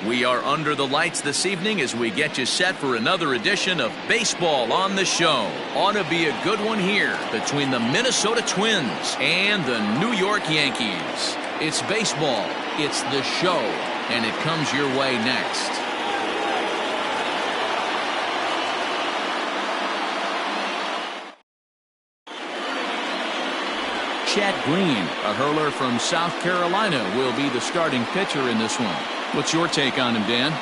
We are under the lights this evening as we get you set for another edition of Baseball on the Show. Ought to be a good one here between the Minnesota Twins and the New York Yankees. It's baseball, it's the show, and it comes your way next. Chad Green, a hurler from South Carolina, will be the starting pitcher in this one. What's your take on him, Dan?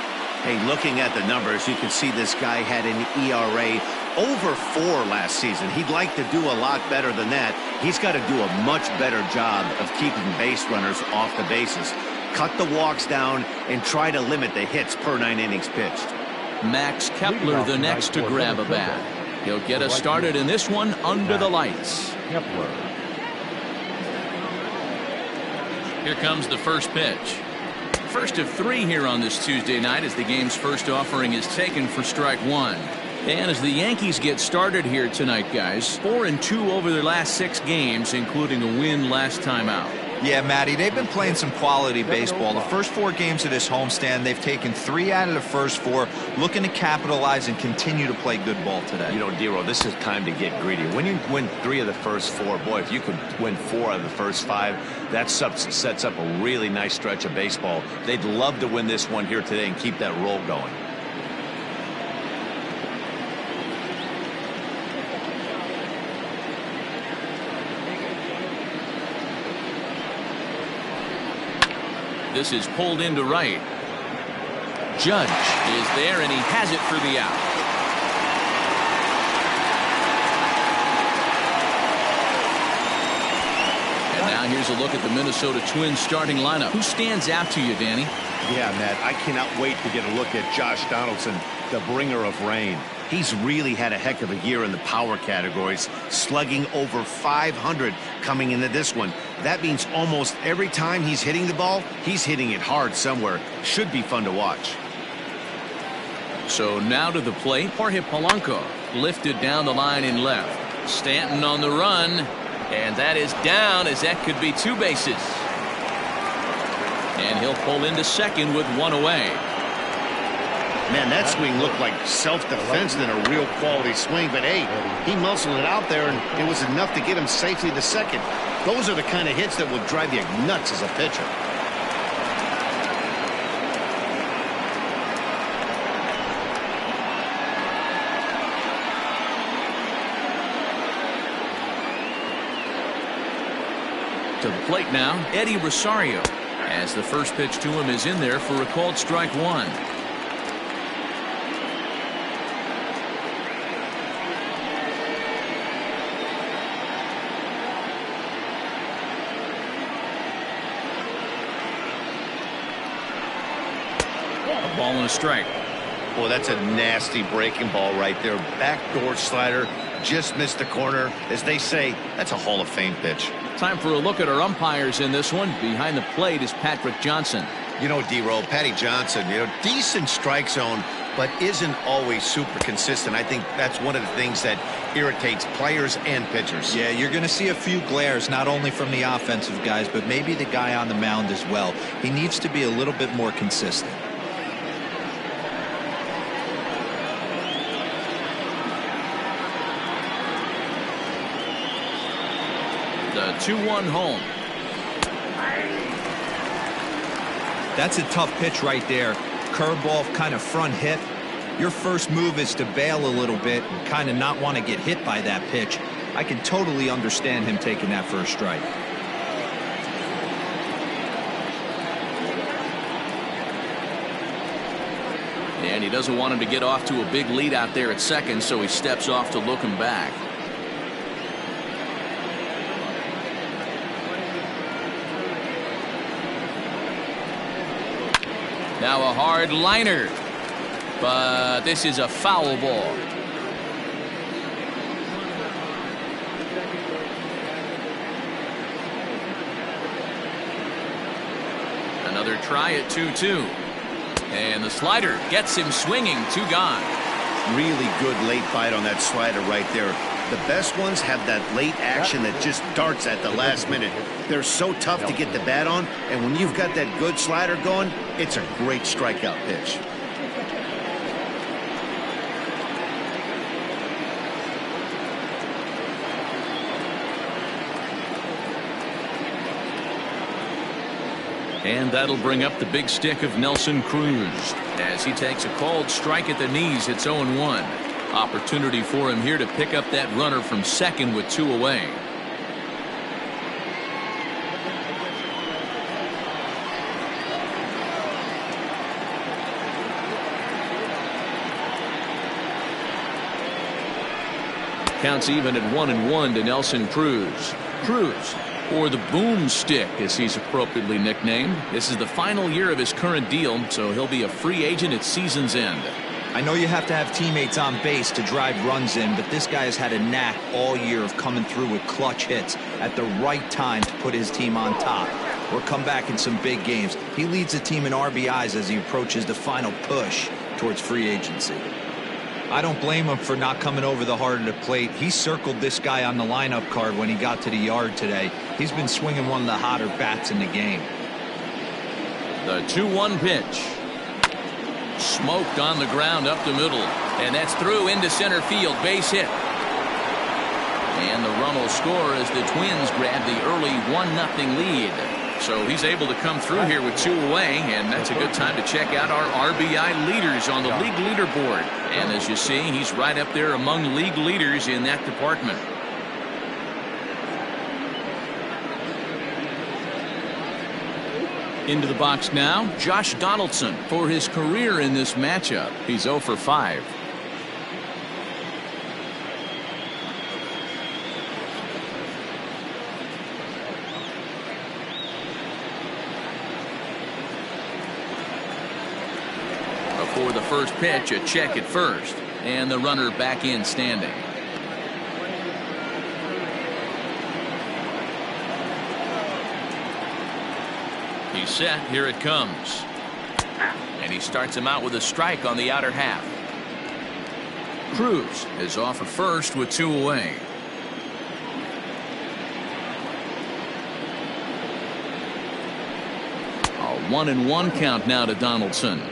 Hey, looking at the numbers, you can see this guy had an ERA over 4 last season. He'd like to do a lot better than that. He's got to do a much better job of keeping base runners off the bases. Cut the walks down and try to limit the hits per 9 innings pitched. Max Kepler, the next to grab a bat. He'll get us started in this one under the lights. Here comes the first pitch. First of 3 here on this Tuesday night as the game's first offering is taken for strike 1. And as the Yankees get started here tonight, guys, 4-2 over their last 6 games, including a win last time out. Yeah, Matty, they've been playing some quality baseball. The first 4 games of this homestand, they've taken 3 out of the first 4, looking to capitalize and continue to play good ball today. You know, Dero, this is time to get greedy. When you win 3 of the first 4, boy, if you could win 4 out of the first 5, that sets up a really nice stretch of baseball. They'd love to win this one here today and keep that roll going. This is pulled into right. Judge is there, and he has it for the out. And now here's a look at the Minnesota Twins starting lineup. Who stands out to you, Danny? Yeah, Matt, I cannot wait to get a look at Josh Donaldson, the bringer of rain. He's really had a heck of a year in the power categories, slugging over 500 coming into this one. That means almost every time he's hitting the ball, he's hitting it hard somewhere. Should be fun to watch. So now to the plate, Jorge Polanco lifted down the line in left. Stanton on the run, and that is down as that could be 2 bases. And he'll pull into second with 1 away. Man, that swing looked like self-defense than a real quality swing, but hey, he muscled it out there, and it was enough to get him safely to second. Those are the kind of hits that will drive you nuts as a pitcher. To the plate now, Eddie Rosario, as the first pitch to him is in there for a called strike 1. Ball and a strike. Boy, that's a nasty breaking ball right there. Backdoor slider, just missed the corner. As they say, that's a Hall of Fame pitch. Time for a look at our umpires in this one. Behind the plate is Patrick Johnson. You know, D-Roll, Patty Johnson, decent strike zone, but isn't always super consistent. I think that's one of the things that irritates players and pitchers. Yeah, you're going to see a few glares, not only from the offensive guys, but maybe the guy on the mound as well. He needs to be a little bit more consistent. The 2-1 home. That's a tough pitch right there. Curveball, kind of front hit. Your first move is to bail a little bit and kind of not want to get hit by that pitch. I can totally understand him taking that first strike. And he doesn't want him to get off to a big lead out there at second, so he steps off to look him back. Now a hard liner, but this is a foul ball. Another try at 2-2. And the slider gets him swinging. 2 gone. Really good late bite on that slider right there. The best ones have that late action that just darts at the last minute. They're so tough to get the bat on, and when you've got that good slider going, it's a great strikeout pitch. And that'll bring up the big stick of Nelson Cruz. As he takes a called strike at the knees, it's 0-1. Opportunity for him here to pick up that runner from second with 2 away. Counts even at 1-1 to Nelson Cruz. Cruz, or the boomstick as he's appropriately nicknamed. This is the final year of his current deal, so he'll be a free agent at season's end. I know you have to have teammates on base to drive runs in, but this guy has had a knack all year of coming through with clutch hits at the right time to put his team on top or come back in some big games. He leads the team in RBIs as he approaches the final push towards free agency. I don't blame him for not coming over the heart of the plate. He circled this guy on the lineup card when he got to the yard today. He's been swinging one of the hotter bats in the game. The 2-1 pitch. Smoked on the ground up the middle, and that's through into center field. Base hit, and the run will score as the Twins grab the early 1-0 lead. So he's able to come through here with 2 away, and that's a good time to check out our RBI leaders on the league leaderboard. And as you see, he's right up there among league leaders in that department. Into the box now, Josh Donaldson for his career in this matchup. He's 0 for 5. Before the first pitch, a check at first, and the runner back in standing. He's set. Here it comes. And he starts him out with a strike on the outer half. Cruz is off at first with 2 away. A 1-1 count now to Donaldson.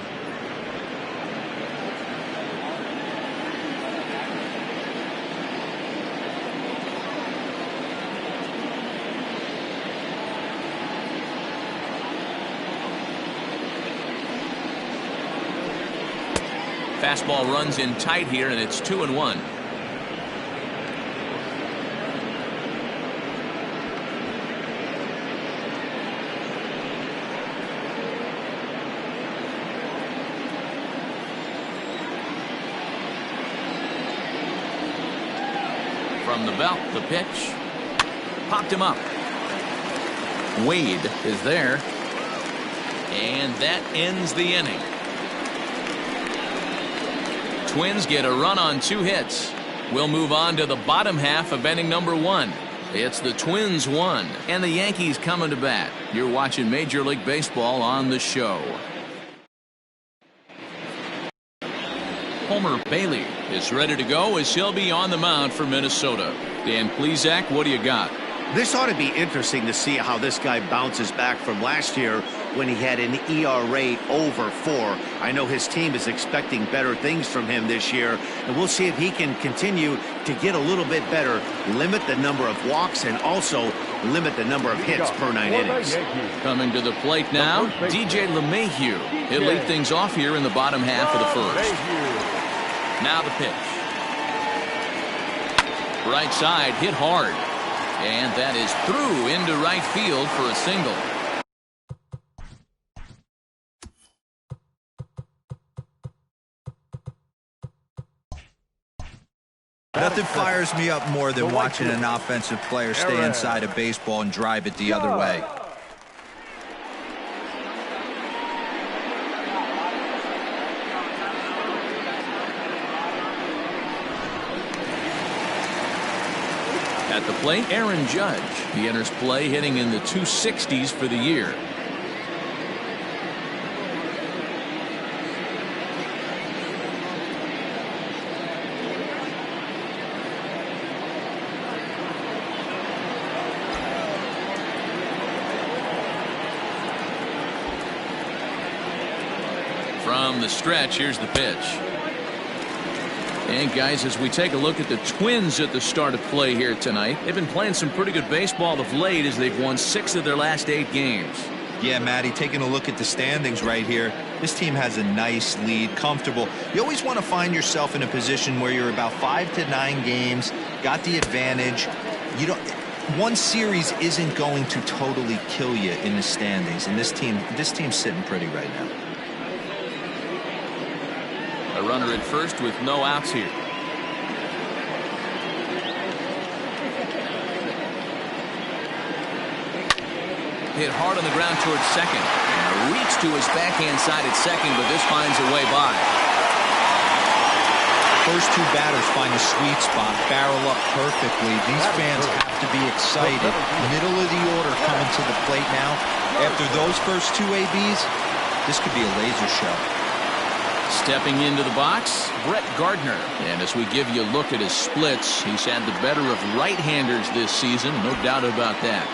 Fastball runs in tight here, and it's 2-1. From the belt, the pitch. Popped him up. Wade is there. And that ends the inning. Twins get a run on 2 hits. We'll move on to the bottom half of inning number 1. It's the Twins 1 and the Yankees coming to bat. You're watching Major League Baseball on the show. Homer Bailey is ready to go as he'll be on the mound for Minnesota. Dan Plesac, what do you got? This ought to be interesting to see how this guy bounces back from last year when he had an ERA over 4. I know his team is expecting better things from him this year, and we'll see if he can continue to get a little bit better, limit the number of walks, and also limit the number of hits per 9 innings. Coming to the plate now, DJ LeMahieu. He'll lead things off here in the bottom half of the first. Now the pitch. Right side, hit hard. And that is through into right field for a single. Nothing fires me up more than watching an offensive player stay inside of baseball and drive it the other way. At the plate, Aaron Judge. He enters play hitting in the 260s for the year. From the stretch, here's the pitch. And guys, as we take a look at the Twins at the start of play here tonight, they've been playing some pretty good baseball of late as they've won 6 of their last 8 games. Yeah, Matty, taking a look at the standings right here, this team has a nice lead, comfortable. You always want to find yourself in a position where you're about 5 to 9 games, got the advantage. You don't. One series isn't going to totally kill you in the standings, and this team's sitting pretty right now. A runner at first with no outs here. Hit hard on the ground towards second. And a reach to his backhand side at second, but this finds a way by. First 2 batters find a sweet spot, barrel up perfectly. These fans have to be excited. Middle of the order coming to the plate now. After those first 2 ABs, this could be a laser show. Stepping into the box, Brett Gardner. And as we give you a look at his splits, he's had the better of right-handers this season, no doubt about that.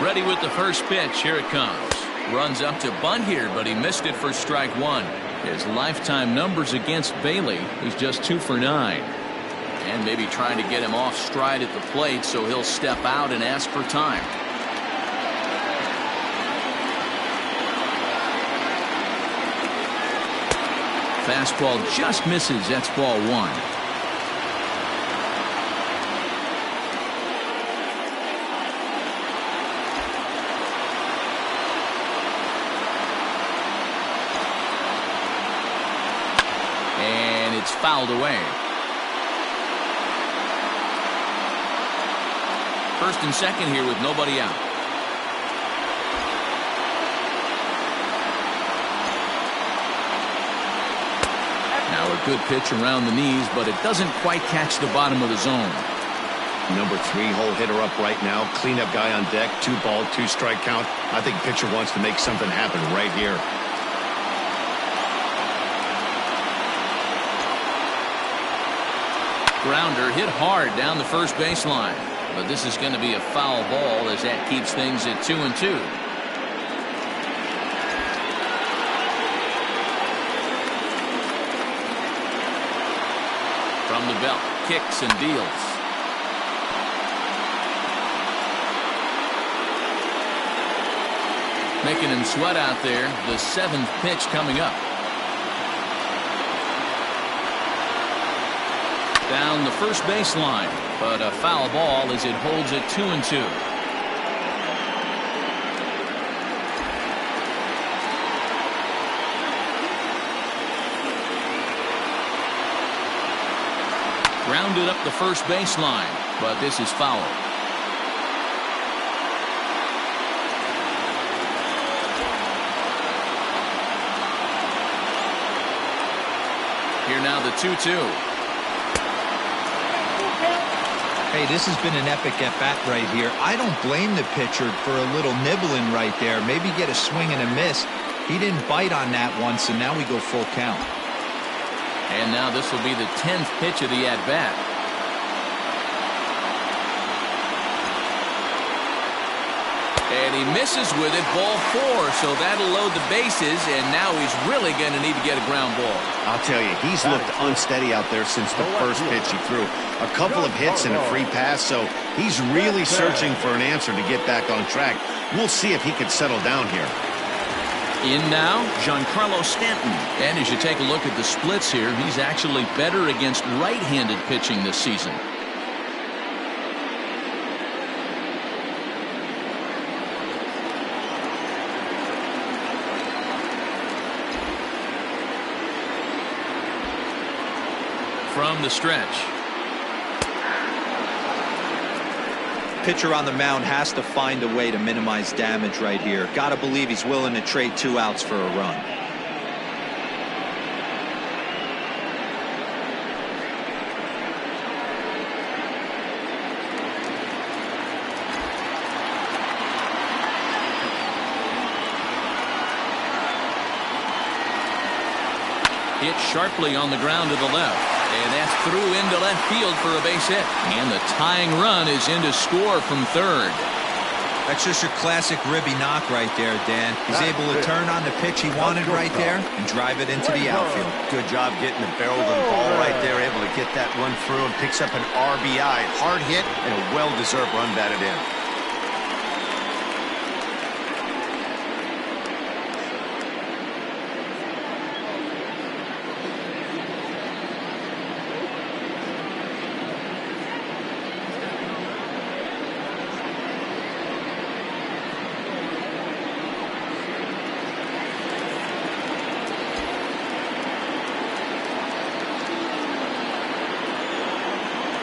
Ready with the first pitch. Here it comes. Runs up to bunt here, but he missed it for strike 1. His lifetime numbers against Bailey, he's just 2 for 9. And maybe trying to get him off stride at the plate, so he'll step out and ask for time. Fastball just misses. That's ball 1. And it's fouled away. First and second here with nobody out. Now a good pitch around the knees, but it doesn't quite catch the bottom of the zone. Number 3 hole hitter up right now. Cleanup guy on deck. 2 ball, 2 strike count. I think pitcher wants to make something happen right here. Grounder hit hard down the first baseline, but this is going to be a foul ball as that keeps things at 2-2. From the belt, kicks and deals. Making him sweat out there. The 7th pitch coming up. Down the first baseline, but a foul ball as it holds it 2-2. Grounded up the first baseline, but this is foul. Here now the 2-2. Hey, this has been an epic at-bat right here. I don't blame the pitcher for a little nibbling right there. Maybe get a swing and a miss. He didn't bite on that once, and now we go full count. And now this will be the 10th pitch of the at-bat. And he misses with it, ball 4, so that'll load the bases, and now he's really going to need to get a ground ball. I'll tell you, he's looked unsteady out there since the first pitch he threw. A couple of hits and a free pass, so he's really searching for an answer to get back on track. We'll see if he can settle down here. In now, Giancarlo Stanton. And as you take a look at the splits here, he's actually better against right-handed pitching this season. From the stretch. Pitcher on the mound has to find a way to minimize damage right here. Got to believe he's willing to trade 2 outs for a run. Hit sharply on the ground to the left. And that's through into left field for a base hit. And the tying run is in to score from third. That's just your classic ribby knock right there, Dan. He's able to turn on the pitch he wanted right there and drive it into the outfield. Good job getting the barrel of the ball right there, able to get that run through and picks up an RBI. Hard hit and a well-deserved run batted in.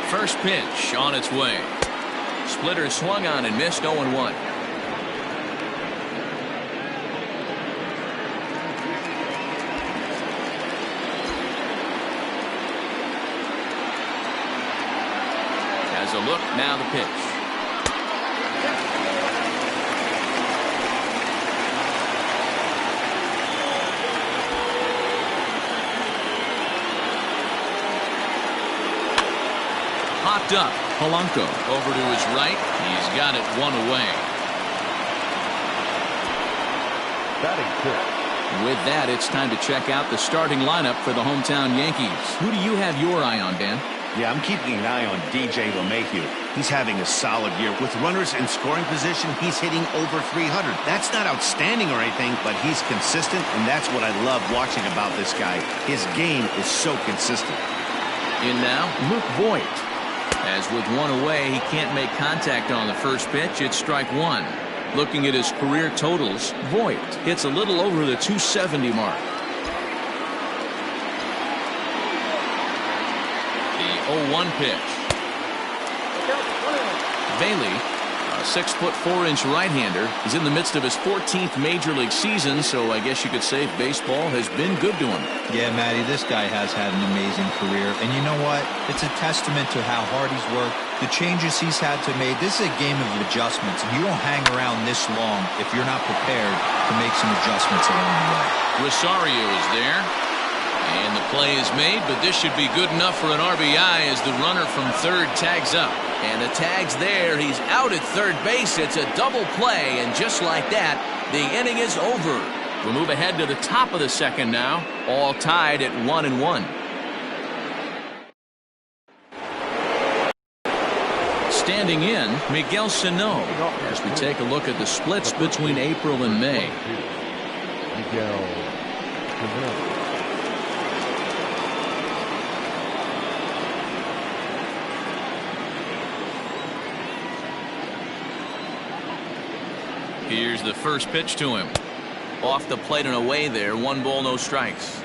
First pitch on its way. Splitter swung on and missed. 0-1. Has a look, now the pitch. Popped up. Polanco over to his right. He's got it one away. Batting fifth. With that, it's time to check out the starting lineup for the hometown Yankees. Who do you have your eye on, Dan? Yeah, I'm keeping an eye on DJ LeMahieu. He's having a solid year. With runners in scoring position, he's hitting over 300. That's not outstanding or anything, but he's consistent, and that's what I love watching about this guy. His game is so consistent. In now, Luke Voigt. As with one away, he can't make contact on the first pitch. It's strike one. Looking at his career totals, Voigt hits a little over the 270 mark. The 0-1 pitch. Bailey, a 6'4" right-hander, is in the midst of his 14th major league season, so I guess you could say baseball has been good to him. Yeah, Matty, this guy has had an amazing career. And you know what? It's a testament to how hard he's worked, the changes he's had to make. This is a game of adjustments, and you don't hang around this long if you're not prepared to make some adjustments along the way. Rosario is there. And the play is made, but this should be good enough for an RBI as the runner from third tags up. And the tag's there. He's out at third base. It's a double play, and just like that, the inning is over. We'll move ahead to the top of the second now, all tied at 1-1. Standing in, Miguel Sano, as we take a look at the splits between April and May. Miguel Sano. Here's the first pitch to him. Off the plate and away there. 1 ball, no strikes.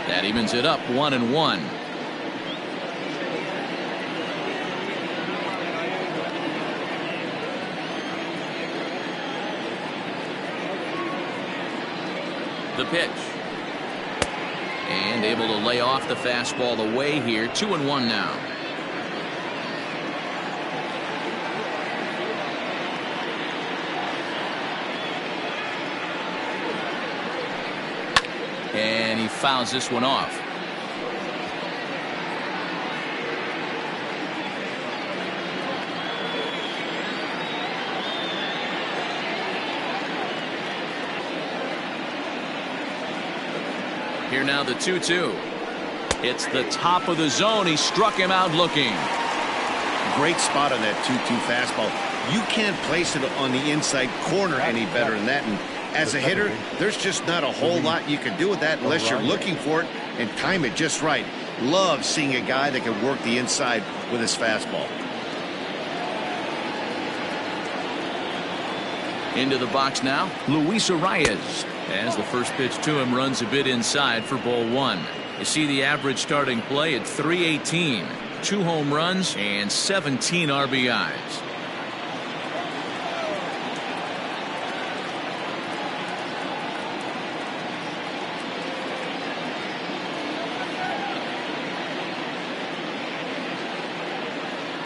That evens it up 1-1. The pitch. And able to lay off the fastball away here. 2-1 now. And he fouls this one off. Here now the 2-2. It's the top of the zone. He struck him out looking. Great spot on that 2-2 fastball. You can't place it on the inside corner any better than that. And as a hitter, there's just not a whole lot you can do with that unless you're looking for it and time it just right. Love seeing a guy that can work the inside with his fastball. Into the box now, Luis Arias. As the first pitch to him runs a bit inside for ball one. You see the average starting play at .318. 2 home runs and 17 RBIs.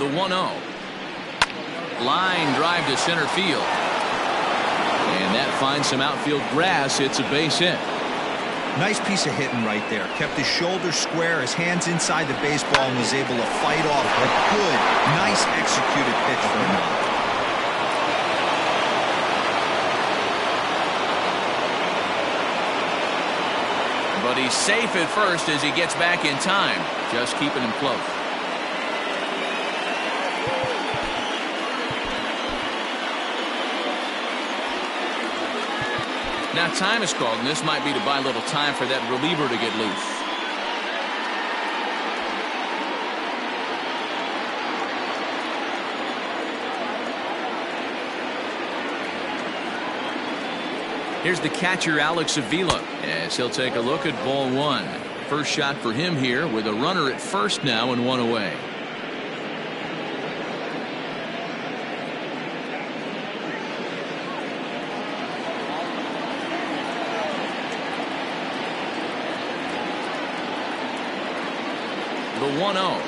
The 1-0. Line drive to center field. And that finds some outfield grass. It's a base hit. Nice piece of hitting right there. Kept his shoulders square, his hands inside the baseball, and was able to fight off a good, nice executed pitch for him. But he's safe at first as he gets back in time. Just keeping him close. Now time is called, and this might be to buy a little time for that reliever to get loose. Here's the catcher, Alex Avila, as he'll take a look at ball one. First shot for him here with a runner at first now and one away. The 1-0.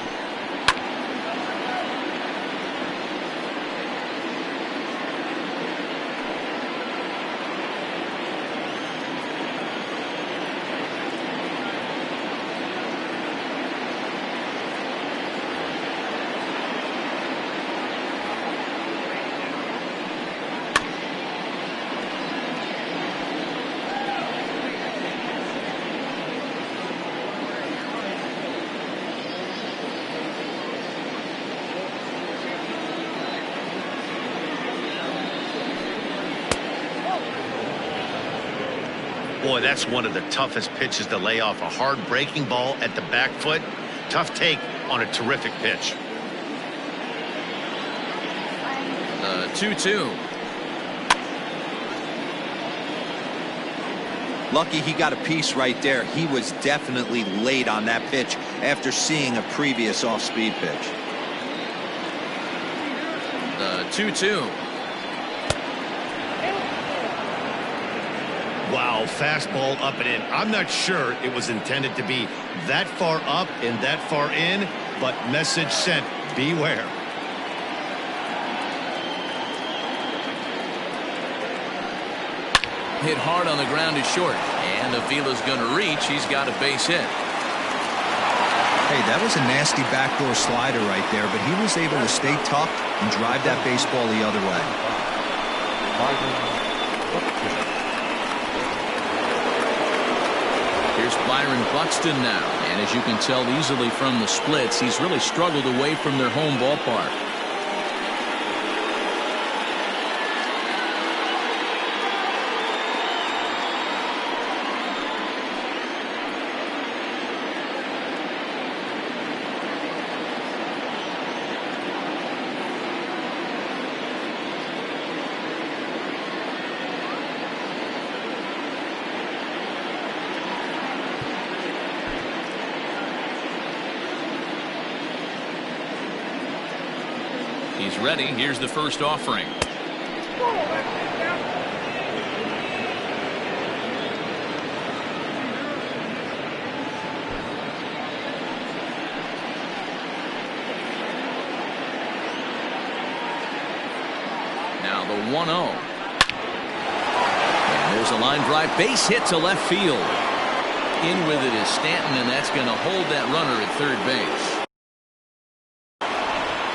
Boy, that's one of the toughest pitches to lay off. A hard breaking ball at the back foot. Tough take on a terrific pitch. The 2-2. Lucky he got a piece right there. He was definitely late on that pitch after seeing a previous off-speed pitch. The 2-2. Wow, fastball up and in. I'm not sure it was intended to be that far up and that far in, but message sent, beware. Hit hard on the ground is short, and Avila's going to reach. He's got a base hit. Hey, that was a nasty backdoor slider right there, but he was able to stay tough and drive that baseball the other way. Here's Byron Buxton now, and as you can tell easily from the splits, he's really struggled away from their home ballpark. He's ready. Here's the first offering. Now the 1-0. And there's a line drive. Base hit to left field. In with it is Stanton, and that's going to hold that runner at third base.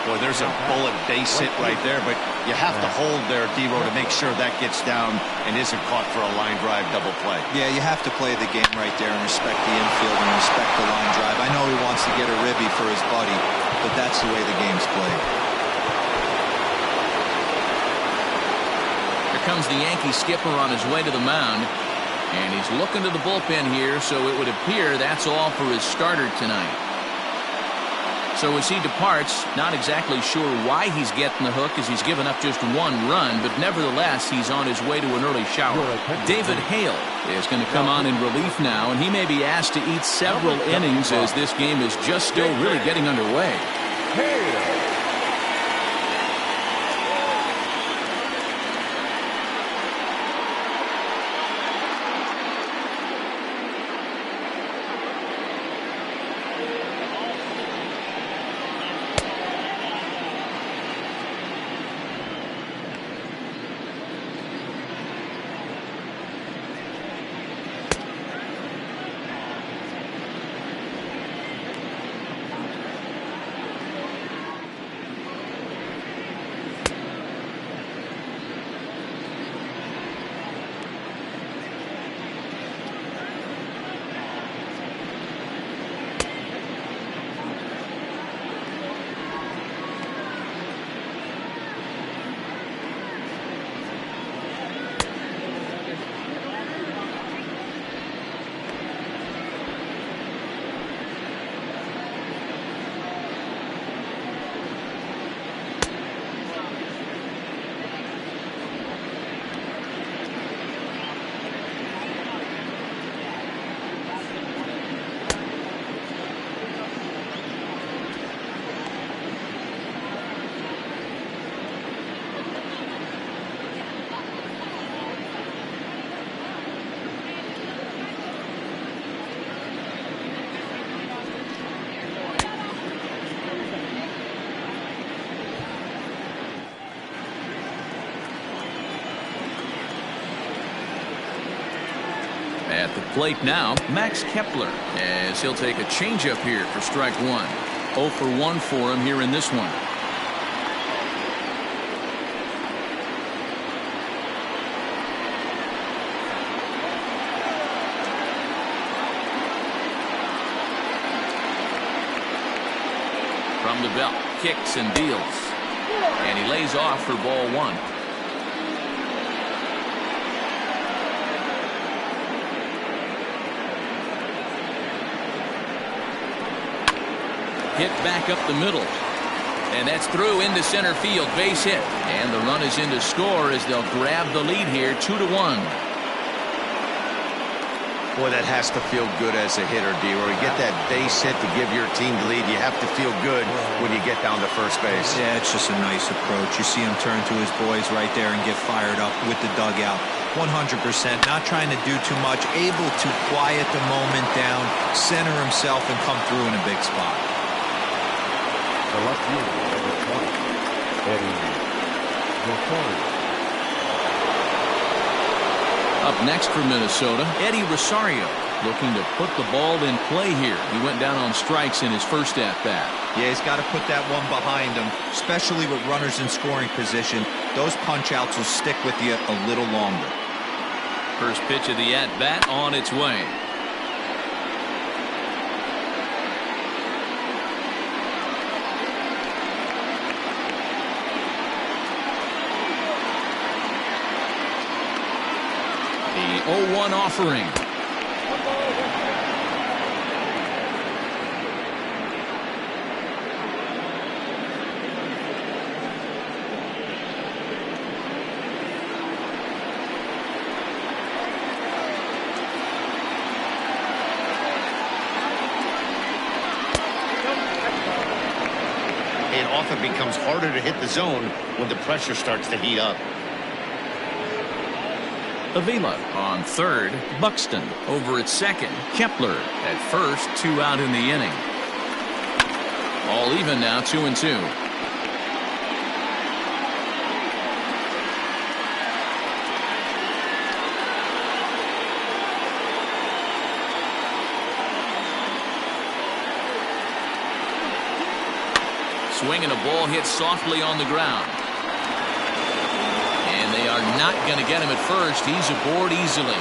Boy, there's a bullet base hit right there, but you have to hold there, D-Row, to make sure that gets down and isn't caught for a line drive double play. Yeah, you have to play the game right there and respect the infield and respect the line drive. I know he wants to get a ribby for his buddy, but that's the way the game's played. Here comes the Yankee skipper on his way to the mound, and he's looking to the bullpen here, so it would appear that's all for his starter tonight. So as he departs, not exactly sure why he's getting the hook, as he's given up just one run, but nevertheless he's on his way to an early shower. David Hale is going to come on in relief now, and he may be asked to eat several innings as this game is just still really getting underway. Plate now, Max Kepler, as he'll take a changeup here for strike one. 0 for 1 for him here in this one. From the belt, kicks and deals. And he lays off for ball one. Hit back up the middle. And that's through into center field. Base hit. And the run is in to score as they'll grab the lead here 2-1. Boy, that has to feel good as a hitter, D. Where you get that base hit to give your team the lead, you have to feel good when you get down to first base. Yeah, it's just a nice approach. You see him turn to his boys right there and get fired up with the dugout. 100%, not trying to do too much, able to quiet the moment down, center himself, and come through in a big spot. The left fielder, number 20, Eddie Rosario. Up next for Minnesota, Eddie Rosario, looking to put the ball in play here. He went down on strikes in his first at-bat. Yeah, he's got to put that one behind him, especially with runners in scoring position. Those punch-outs will stick with you a little longer. First pitch of the at-bat on its way. The 0-1 offering. It often becomes harder to hit the zone when the pressure starts to heat up. Avila on third. Buxton over at second. Kepler at first. 2 out in the inning. All even now, 2-2. Swinging a ball hit softly on the ground. They are not going to get him at first. He's aboard easily.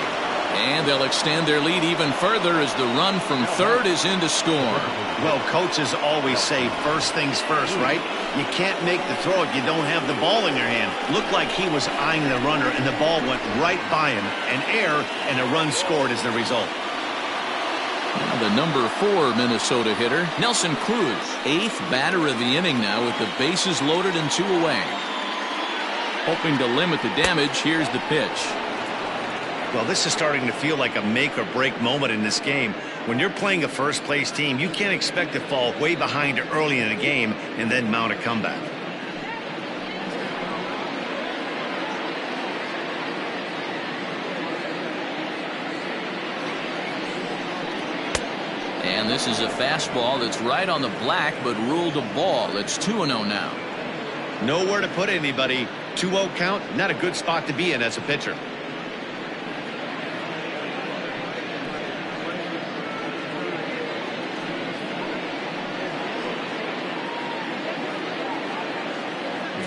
And they'll extend their lead even further as the run from third is in to score. Well, coaches always say first things first, right? You can't make the throw if you don't have the ball in your hand. Looked like he was eyeing the runner, and the ball went right by him. An error, and a run scored as the result. Now the number 4 Minnesota hitter, Nelson Cruz. 8th batter of the inning now with the bases loaded and 2 away. Hoping to limit the damage, here's the pitch. Well, this is starting to feel like a make-or-break moment in this game. When you're playing a first-place team, you can't expect to fall way behind early in a game and then mount a comeback. And this is a fastball that's right on the black, but ruled a ball. It's 2-0 now. Nowhere to put anybody. 2-0 count, not a good spot to be in as a pitcher.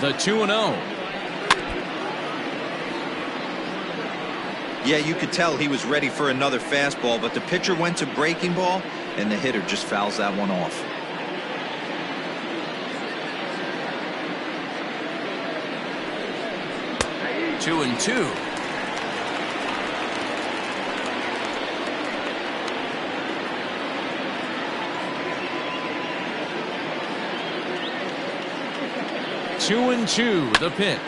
The 2-0. Yeah, you could tell he was ready for another fastball, but the pitcher went to breaking ball, and the hitter just fouls that one off. Two and 2. Two and 2, the pitch.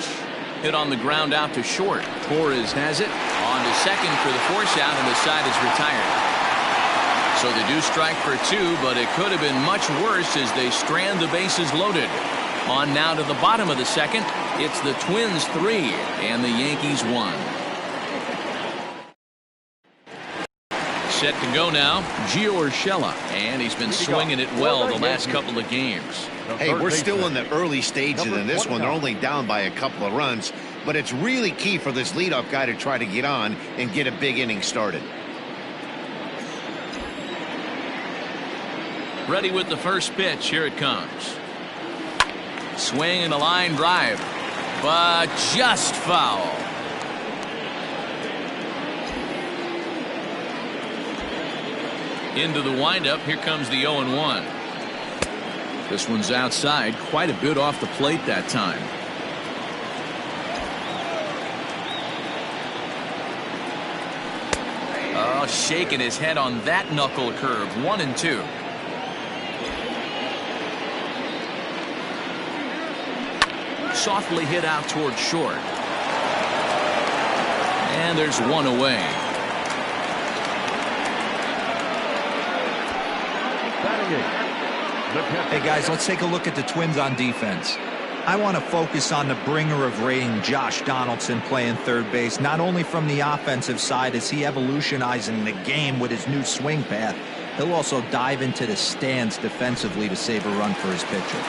Hit on the ground out to short. Torres has it. On to second for the force out, and the side is retired. So they do strike for 2, but it could have been much worse as they strand the bases loaded. On now to the bottom of the second. It's the Twins 3 and the Yankees 1. Set to go now, Gio Urshela, and he's been swinging it well the last couple of games. Hey, we're still in the early stages in this one. They're only down by a couple of runs, but it's really key for this leadoff guy to try to get on and get a big inning started. Ready with the first pitch. Here it comes. Swing and a line drive, but just foul. Into the windup. Here comes the 0-1. This one's outside, quite a bit off the plate that time. Oh, shaking his head on that knuckle curve. 1-2. Softly hit out toward short. And there's one away. Hey guys, let's take a look at the Twins on defense. I want to focus on the bringer of rain, Josh Donaldson, playing third base, not only from the offensive side as he evolutionizing the game with his new swing path, he'll also dive into the stands defensively to save a run for his pitcher.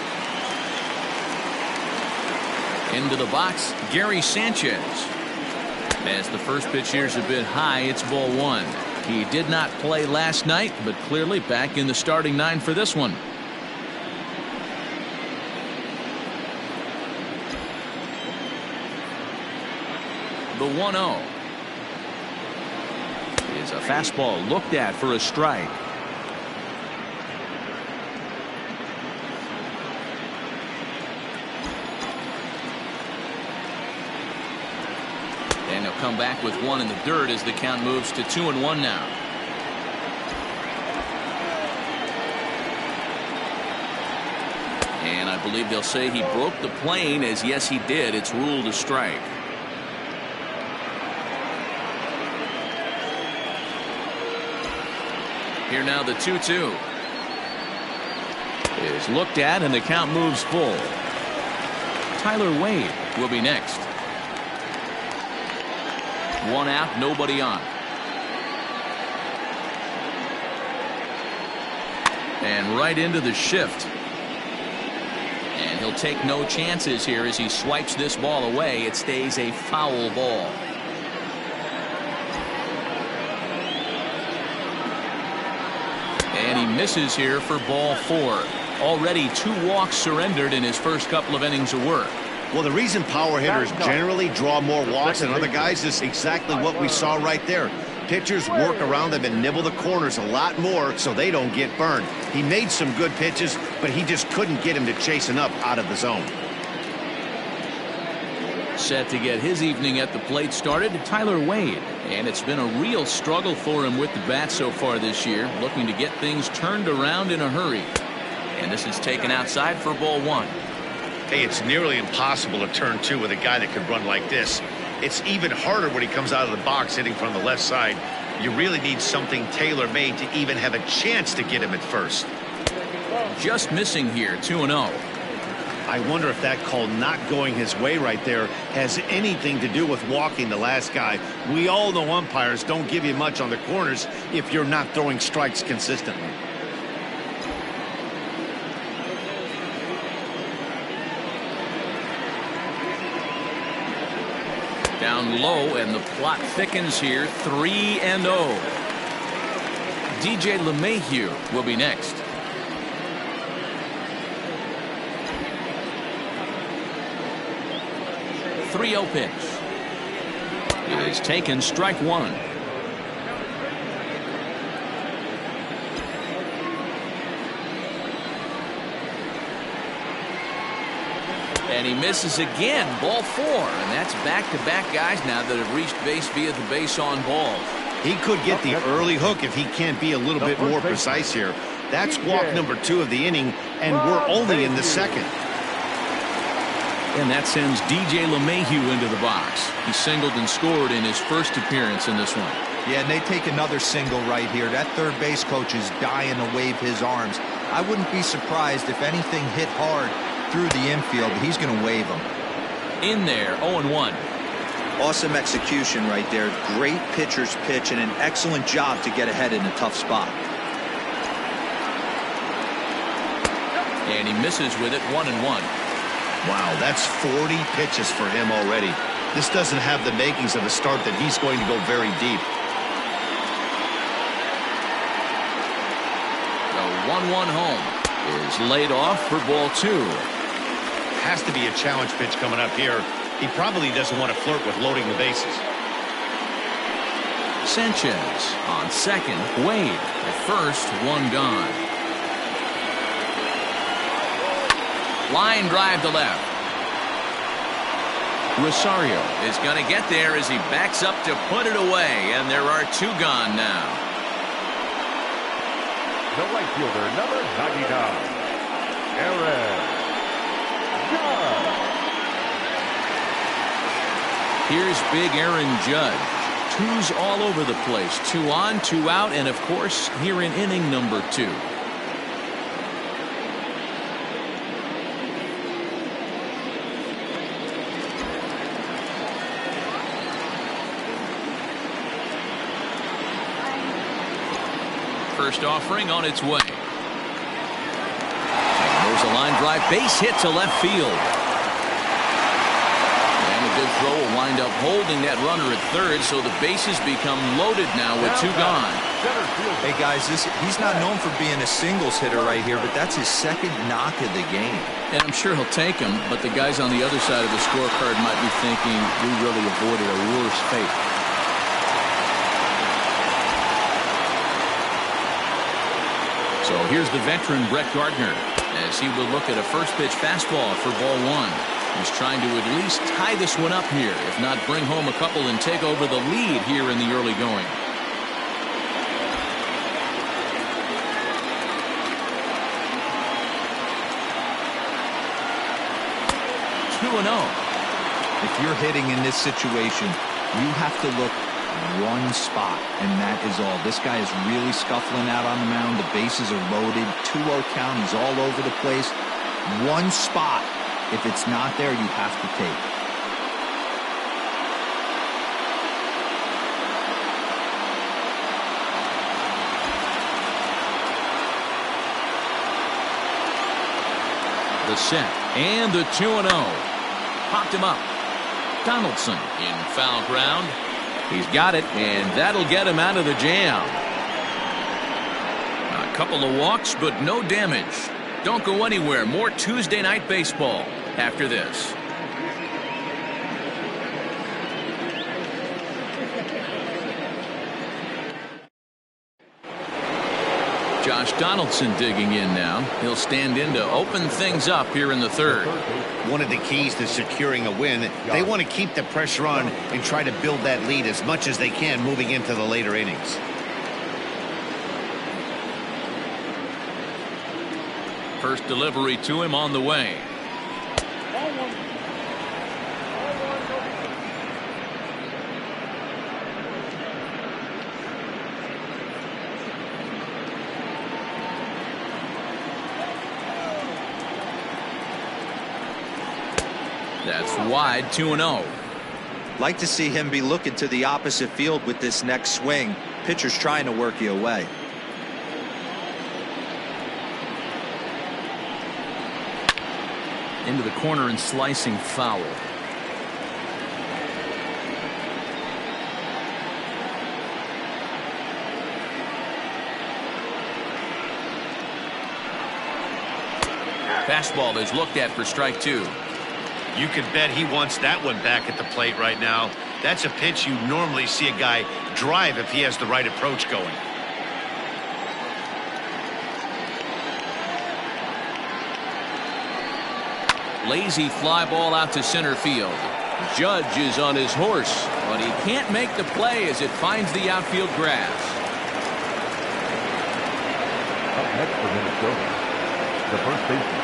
Into the box, Gary Sanchez. As the first pitch here's a bit high, it's ball one. He did not play last night, but clearly back in the starting nine for this one. The 1-0 is a fastball looked at for a strike. And he'll come back with one in the dirt as the count moves to 2-1 now. And I believe they'll say he broke the plane, as yes he did. It's ruled a strike. Here now the 2-2 is looked at and the count moves full. Tyler Wade will be next. One out, nobody on. And right into the shift. And he'll take no chances here as he swipes this ball away. It stays a foul ball. And he misses here for ball four. Already 2 walks surrendered in his first couple of innings of work. Well, the reason power hitters generally draw more walks than other guys is exactly what we saw right there. Pitchers work around them and nibble the corners a lot more so they don't get burned. He made some good pitches, but he just couldn't get him to chasing up out of the zone. Set to get his evening at the plate started, Tyler Wade. And it's been a real struggle for him with the bat so far this year, looking to get things turned around in a hurry. And this is taken outside for ball one. Hey, it's nearly impossible to turn two with a guy that can run like this. It's even harder when he comes out of the box hitting from the left side. You really need something tailor-made to even have a chance to get him at first. Just missing here, 2-0. I wonder if that call not going his way right there has anything to do with walking the last guy. We all know umpires don't give you much on the corners if you're not throwing strikes consistently. Down low, and the plot thickens here. 3-0. DJ LeMahieu will be next. The 3-0 pitch. It is taken, strike one. And he misses again, ball four. And that's back-to-back guys now that have reached base via the base on balls. He could get the early hook if he can't be a little bit more precise here. That's walk number 2 of the inning, and we're only in the second. And that sends DJ LeMahieu into the box. He singled and scored in his first appearance in this one. Yeah, and they take another single right here. That third base coach is dying to wave his arms. I wouldn't be surprised if anything hit hard through the infield. He's going to wave them. In there, 0-1. Awesome execution right there. Great pitcher's pitch and an excellent job to get ahead in a tough spot. And he misses with it, 1-1. Wow, that's 40 pitches for him already. This doesn't have the makings of a start that he's going to go very deep. The 1-1 home is laid off for ball 2. Has to be a challenge pitch coming up here. He probably doesn't want to flirt with loading the bases. Sanchez on second. Wade at first. 1 gone. Line drive to left. Rosario is going to get there as he backs up to put it away, and there are 2 gone now. The right fielder, number 99, Aaron Judge. Here's big Aaron Judge. 2's all over the place. 2 on, 2 out, and of course here in inning number 2. First offering on its way. There's a line drive, base hit to left field. And a good throw will wind up holding that runner at third, so the bases become loaded now with 2 gone. Hey guys, he's not known for being a singles hitter right here, but that's his second knock of the game. And I'm sure he'll take him, but the guys on the other side of the scorecard might be thinking we really avoided a worse fate. So here's the veteran Brett Gardner as he will look at a first pitch fastball for ball 1. He's trying to at least tie this one up here, if not bring home a couple and take over the lead here in the early going. If you're hitting in this situation, you have to look one spot, and that is all. This guy is really scuffling out on the mound. The bases are loaded. 2-0 count. He's all over the place. One spot. If it's not there, you have to take. The set and the 2-0. Popped him up. Donaldson in foul ground. He's got it, and that'll get him out of the jam. A couple of walks, but no damage. Don't go anywhere. More Tuesday night baseball after this. Josh Donaldson digging in now. He'll stand in to open things up here in the third. One of the keys to securing a win, they want to keep the pressure on and try to build that lead as much as they can moving into the later innings. First delivery to him on the way. That's wide. 2-0. Like to see him be looking to the opposite field with this next swing. Pitcher's trying to work you away. Into the corner and slicing foul. Fastball is looked at for strike 2. You can bet he wants that one back at the plate right now. That's a pitch you normally see a guy drive if he has the right approach going. Lazy fly ball out to center field. Judge is on his horse, but he can't make the play as it finds the outfield grass. Up next for Minnesota, the first baseman,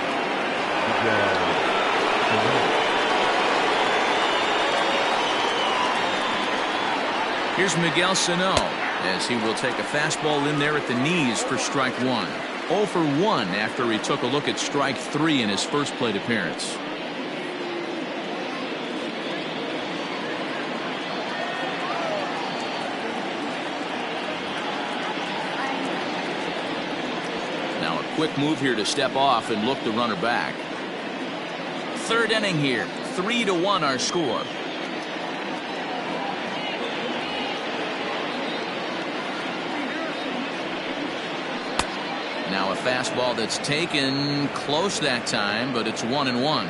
Here's Miguel Sano as he will take a fastball in there at the knees for strike 1. 0 for 1 after he took a look at strike 3 in his first plate appearance. Now a quick move here to step off and look the runner back. Third inning here. 3-1 our score. Now a fastball that's taken close that time, but it's 1-1.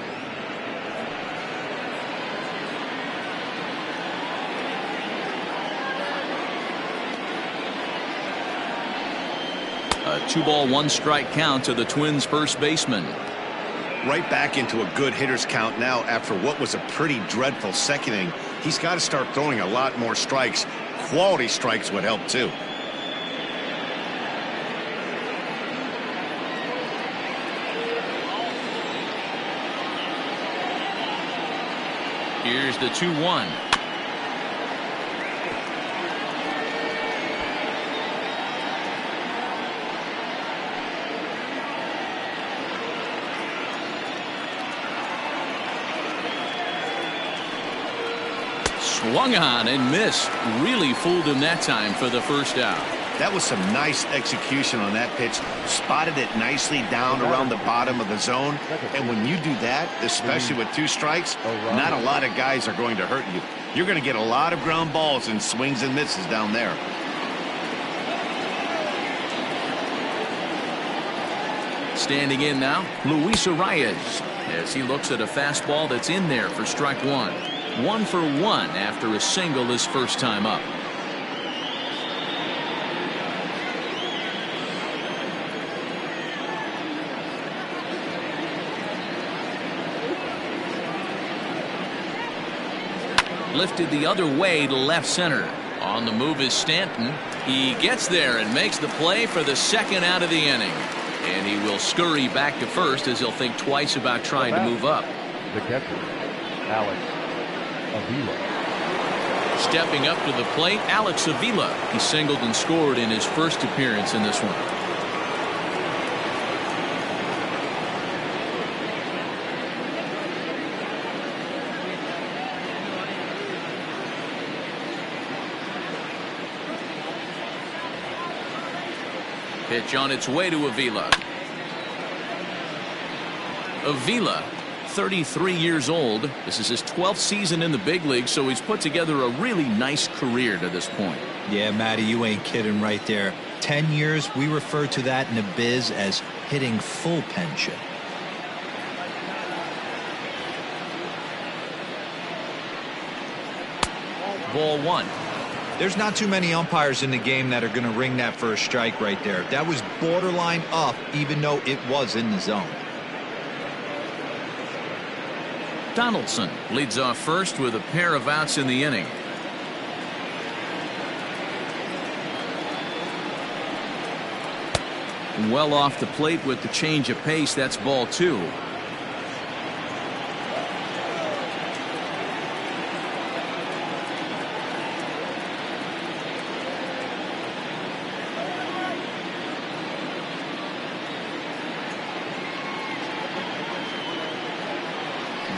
A 2-ball 1-strike count to the Twins first baseman. Right back into a good hitter's count now after what was a pretty dreadful second inning. He's got to start throwing a lot more strikes. Quality strikes would help too. Here's the 2-1. Swung on and missed. Really fooled him that time for the first out. That was some nice execution on that pitch. Spotted it nicely down around the bottom of the zone. And when you do that, especially with 2 strikes, not a lot of guys are going to hurt you. You're going to get a lot of ground balls and swings and misses down there. Standing in now, Luis Arias, as he looks at a fastball that's in there for strike 1. 1 for 1 after a single his first time up. Lifted the other way to left center. On the move is Stanton. He gets there and makes the play for the second out of the inning. And he will scurry back to first as he'll think twice about trying to move up. The catcher, Alex Avila. Stepping up to the plate, Alex Avila. He singled and scored in his first appearance in this one. Pitch on its way to Avila. Avila, 33 years old. This is his 12th season in the big league, so he's put together a really nice career to this point. Yeah, Matty, you ain't kidding right there. 10 years, we refer to that in the biz as hitting full pension. Ball 1. There's not too many umpires in the game that are going to ring that first strike right there. That was borderline up, even though it was in the zone. Donaldson leads off first with a pair of outs in the inning. Well off the plate with the change of pace. That's ball 2.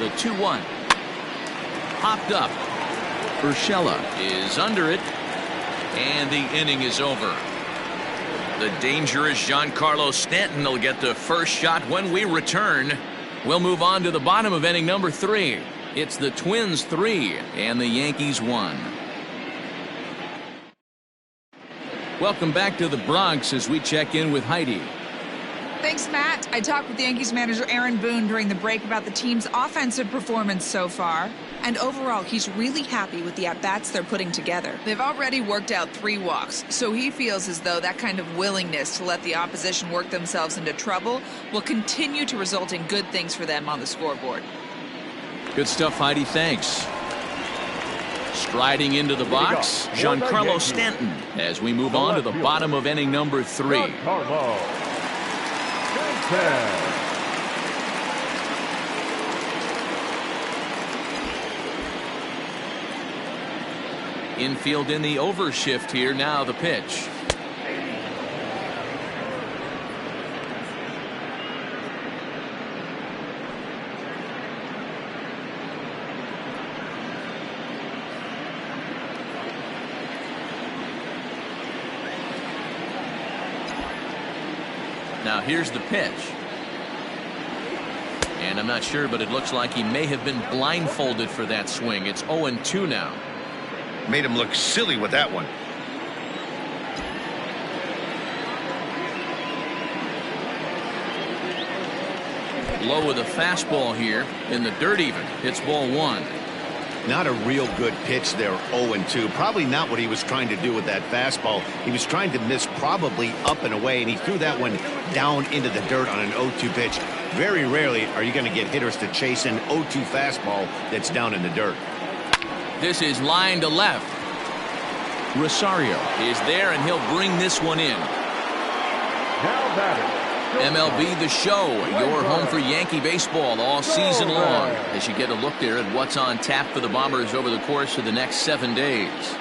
The 2-1. Popped up. Urshela is under it. And the inning is over. The dangerous Giancarlo Stanton will get the first shot when we return. We'll move on to the bottom of inning number 3. It's the Twins 3 and the Yankees 1. Welcome back to the Bronx as we check in with Heidi. Thanks, Matt. I talked with Yankees manager Aaron Boone during the break about the team's offensive performance so far. And overall, he's really happy with the at-bats they're putting together. They've already worked out 3 walks, so he feels as though that kind of willingness to let the opposition work themselves into trouble will continue to result in good things for them on the scoreboard. Good stuff, Heidi. Thanks. Striding into the box, Giancarlo Stanton, as we move on to the bottom of inning number 3. Giancarlo Stanton. Infield in the overshift here. Now the pitch. Now here's the pitch. And I'm not sure, but it looks like he may have been blindfolded for that swing. It's 0-2 now. Made him look silly with that one. Low with a fastball here in the dirt even. It's ball one. Not a real good pitch there, 0-2. Probably not what he was trying to do with that fastball. He was trying to miss probably up and away, and he threw that one down into the dirt on an 0-2 pitch. Very rarely are you going to get hitters to chase an 0-2 fastball that's down in the dirt. This is line to left. Rosario is there, and he'll bring this one in. Now batting. MLB The Show, your home for Yankee baseball all season long, as you get a look there at what's on tap for the Bombers over the course of the next 7 days.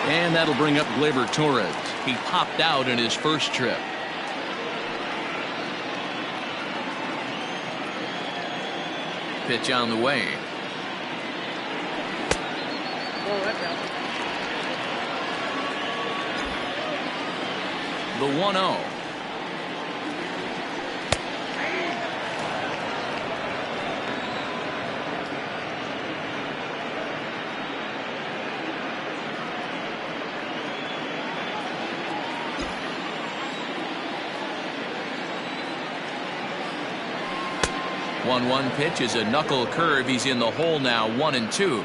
And that'll bring up Gleyber Torres. He popped out in his first trip. Pitch on the way. The 1-0. One pitch is a knuckle curve. He's in the hole now, 1-2.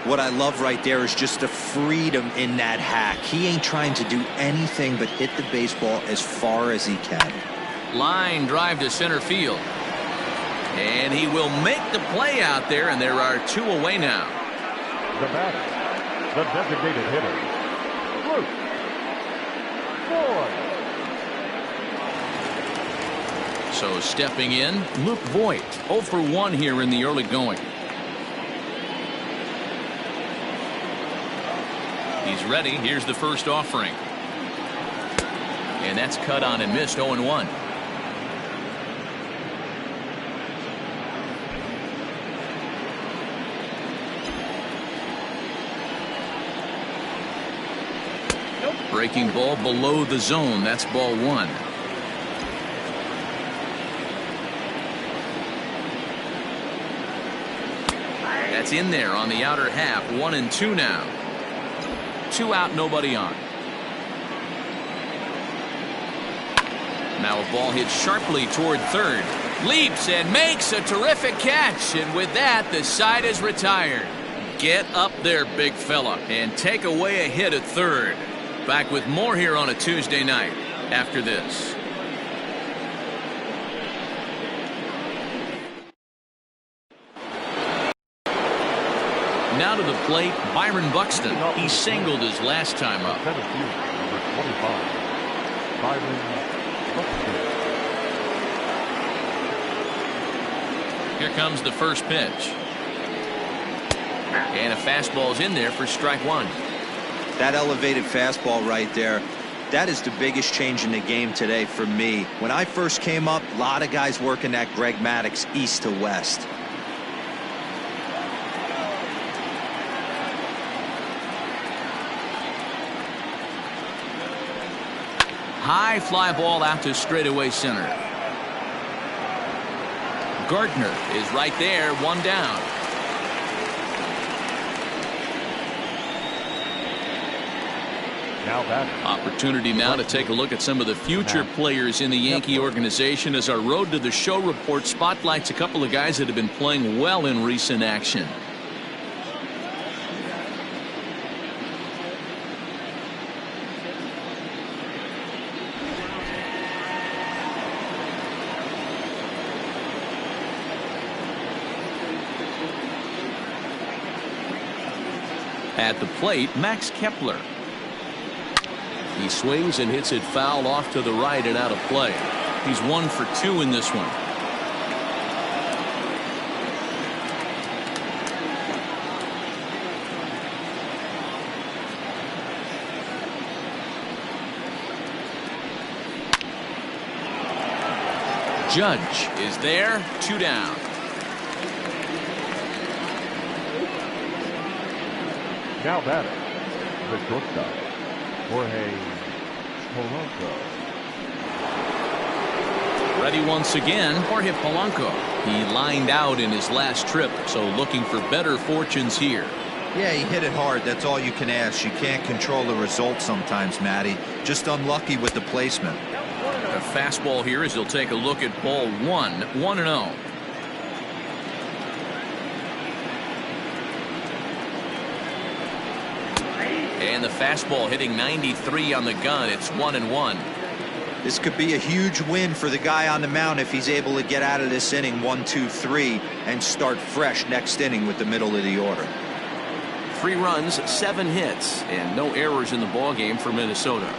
What I love right there is just the freedom in that hack. He ain't trying to do anything but hit the baseball as far as he can. Line drive to center field. And he will make the play out there, and there are 2 away now. The batter, the designated hitter, Luke Voigt. So stepping in, Luke Voigt, 0 for 1 here in the early going. He's ready. Here's the first offering. And that's cut on and missed, 0-1. Breaking ball below the zone. That's ball 1. That's in there on the outer half. 1-2 now. 2 out, nobody on. Now a ball hit sharply toward third. Leaps and makes a terrific catch. And with that, the side is retired. Get up there, big fella, and take away a hit at third. Back with more here on a Tuesday night after this. Now to the plate, Byron Buxton. He singled his last time up. Number 25, Byron Buxton. Here comes the first pitch. And a fastball's in there for strike 1. That elevated fastball right there, that is the biggest change in the game today for me. When I first came up, a lot of guys working that Greg Maddux east to west. High fly ball out to straightaway center. Gardner is right there, 1 down. Now batting. Opportunity now to take a look at some of the future players in the Yankee organization as our Road to the Show report spotlights a couple of guys that have been playing well in recent action. At the plate, Max Kepler. He swings and hits it foul off to the right and out of play. He's 1 for 2 in this one. Judge is there, 2 down. Now batting, the shortstop, Jorge Polanco. Ready once again, Jorge Polanco. He lined out in his last trip, so looking for better fortunes here. Yeah, he hit it hard. That's all you can ask. You can't control the result sometimes, Matty. Just unlucky with the placement. A fastball here as he'll take a look at ball 1, 1-0. And the fastball hitting 93 on the gun. It's 1-1. This could be a huge win for the guy on the mound if he's able to get out of this inning 1, 2, 3 and start fresh next inning with the middle of the order. 3 runs, 7 hits, and no errors in the ballgame for Minnesota.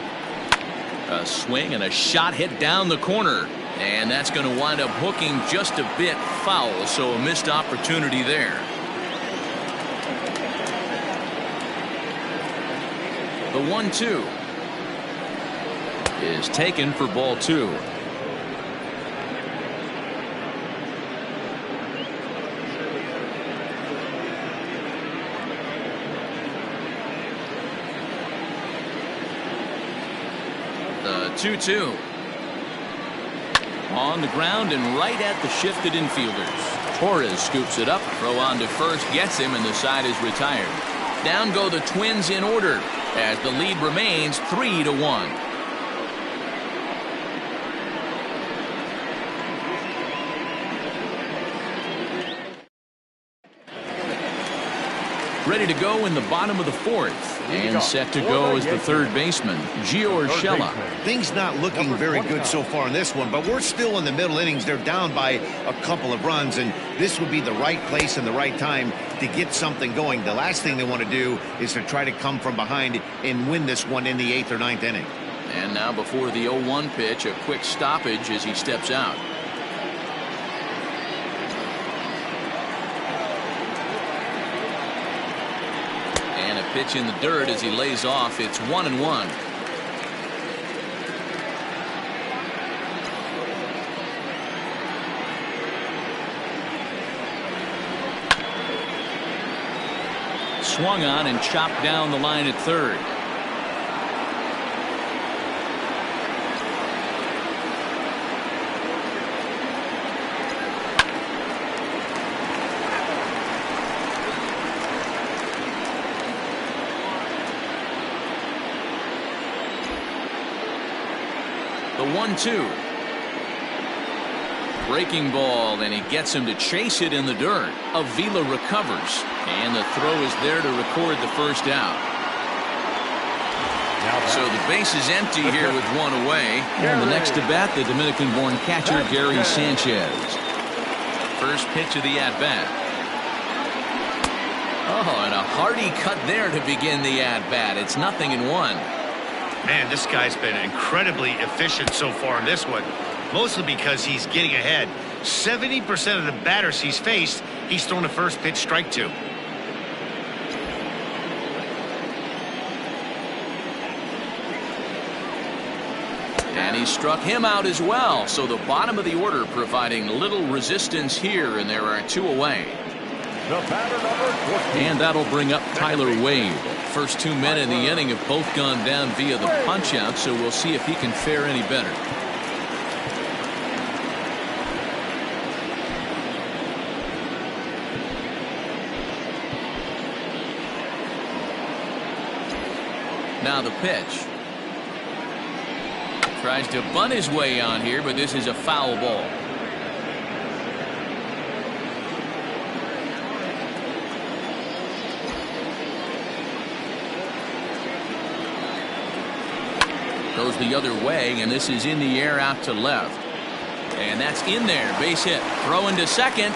A swing and a shot hit down the corner, and that's going to wind up hooking just a bit foul, so a missed opportunity there. The 1-2 is taken for ball 2. The 2-2 on the ground and right at the shifted infielders. Torres scoops it up, throw on to first, gets him, and the side is retired. Down go the Twins in order as the lead remains 3-1. Ready to go in the bottom of the 4th, and set to go is the third baseman, Gio Urshela. Things not looking very good so far in this one, but we're still in the middle innings. They're down by a couple of runs, and this would be the right place and the right time to get something going. The last thing they want to do is to try to come from behind and win this one in the 8th or 9th inning. And now before the 0-1 pitch, a quick stoppage as he steps out. And a pitch in the dirt as he lays off. It's 1-1. Swung on and chopped down the line at third. The 1-2. Breaking ball, and he gets him to chase it in the dirt. Avila recovers, and the throw is there to record the first out. So the base is empty here with one away. And the next to bat, the Dominican-born catcher, Gary Sanchez. First pitch of the at-bat. Oh, and a hearty cut there to begin the at-bat. It's 0-1. Man, this guy's been incredibly efficient so far in this one, mostly because he's getting ahead. 70% of the batters he's faced, he's thrown a first pitch strike to. And he struck him out as well. So the bottom of the order providing little resistance here, and there are 2 away. And that'll bring up Tyler Wade. First 2 men in the inning have both gone down via the punch-out, so we'll see if he can fare any better. Now the pitch. Tries to bunt his way on here, but this is a foul ball. Goes the other way, and this is in the air out to left. And that's in there. Base hit. Throw into second.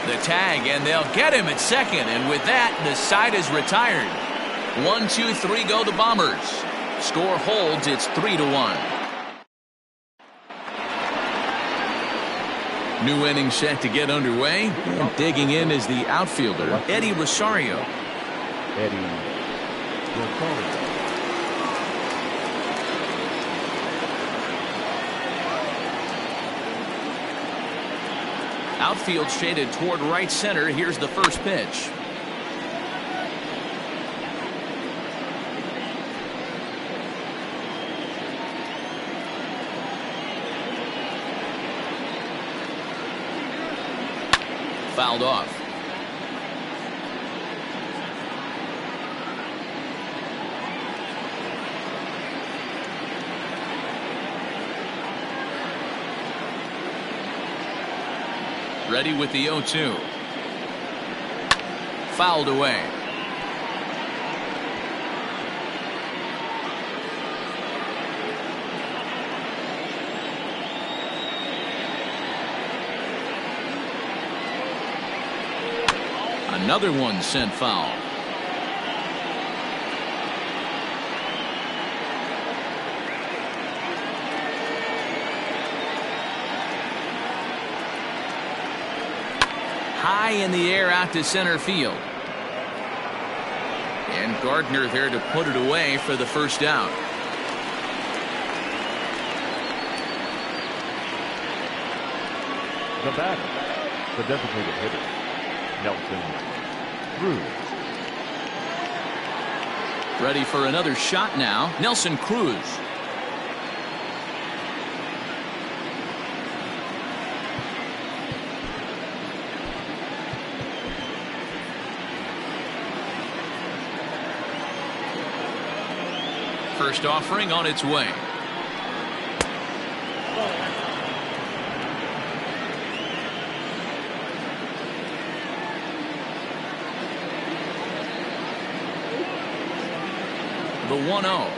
The tag, and they'll get him at second. And with that, the side is retired. 1, 2, 3 go the Bombers. Score holds. It's 3-1. New inning set to get underway. And digging in is the outfielder, Eddie Rosario. Outfield shaded toward right center. Here's the first pitch. Fouled off. Ready with the 0-2. Fouled away. Another one sent foul. High in the air out to center field. And Gardner there to put it away for the first out. The batter, the designated hitter, Nelson Cruz. Ready for another shot now. Nelson Cruz. First offering on its way. The 1-0.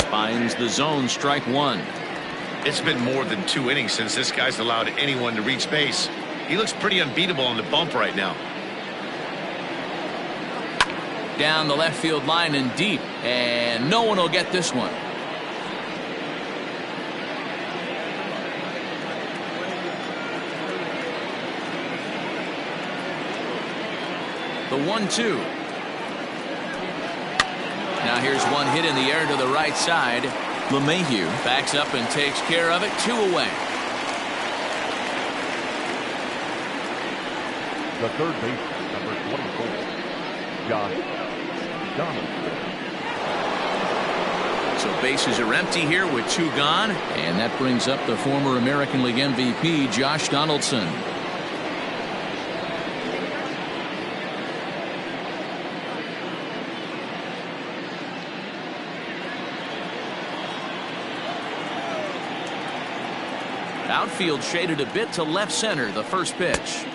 Finds the zone, strike one. It's been more than 2 innings since this guy's allowed anyone to reach base. He looks pretty unbeatable on the bump right now. Down the left field line and deep, and no one will get this one. The 1-2. Now here's one hit in the air to the right side. LeMahieu backs up and takes care of it. 2 away. The third baseman, number 24, Josh Donaldson. So bases are empty here with 2 gone, and that brings up the former American League MVP, Josh Donaldson. Outfield shaded a bit to left center, the first pitch.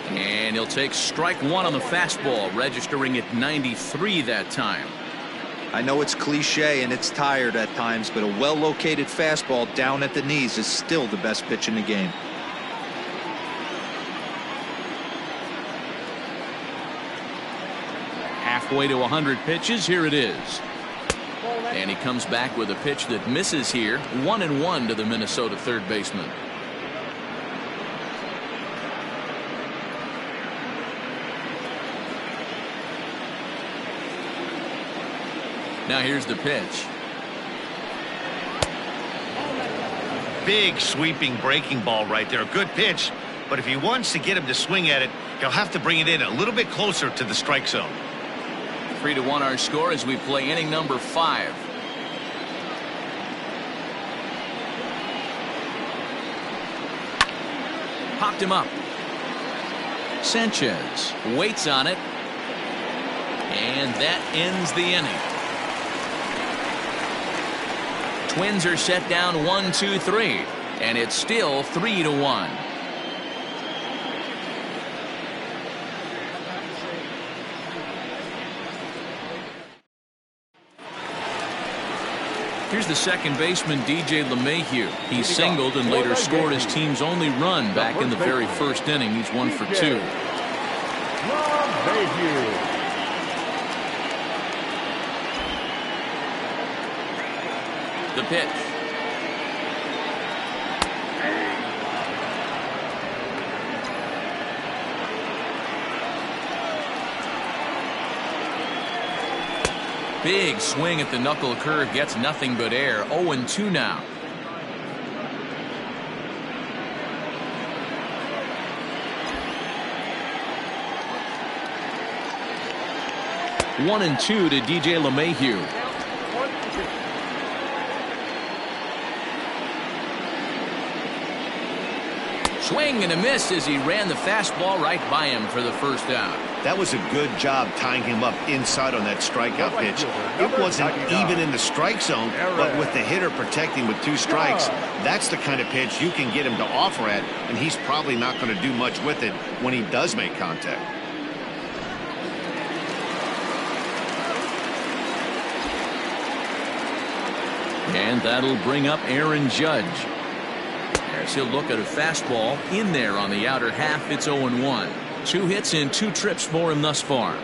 And he'll take strike one on the fastball, registering at 93 that time. I know it's cliche and it's tired at times, but a well-located fastball down at the knees is still the best pitch in the game. Halfway to 100 pitches, here it is. And he comes back with a pitch that misses here. 1-1 to the Minnesota third baseman. Now here's the pitch. Big sweeping breaking ball right there. A good pitch, but if he wants to get him to swing at it, he'll have to bring it in a little bit closer to the strike zone. 3-1 our score as we play inning number 5. Popped him up. Sanchez waits on it. And that ends the inning. Twins are set down 1-2-3. And it's still 3-1. Here's the second baseman, DJ LeMahieu. He singled and later scored his team's only run back in the very first inning. He's 1 for 2. The pitch. Big swing at the knuckle curve, gets nothing but air. 0-2 now. One and 2 to DJ LeMahieu. Swing and a miss as he ran the fastball right by him for the first out. That was a good job tying him up inside on that strikeout pitch. It wasn't even in the strike zone, but with the hitter protecting with 2 strikes, that's the kind of pitch you can get him to offer at, and he's probably not going to do much with it when he does make contact. And that'll bring up Aaron Judge. As he'll look at a fastball in there on the outer half. It's 0-1. 2 hits in 2 trips for him thus far.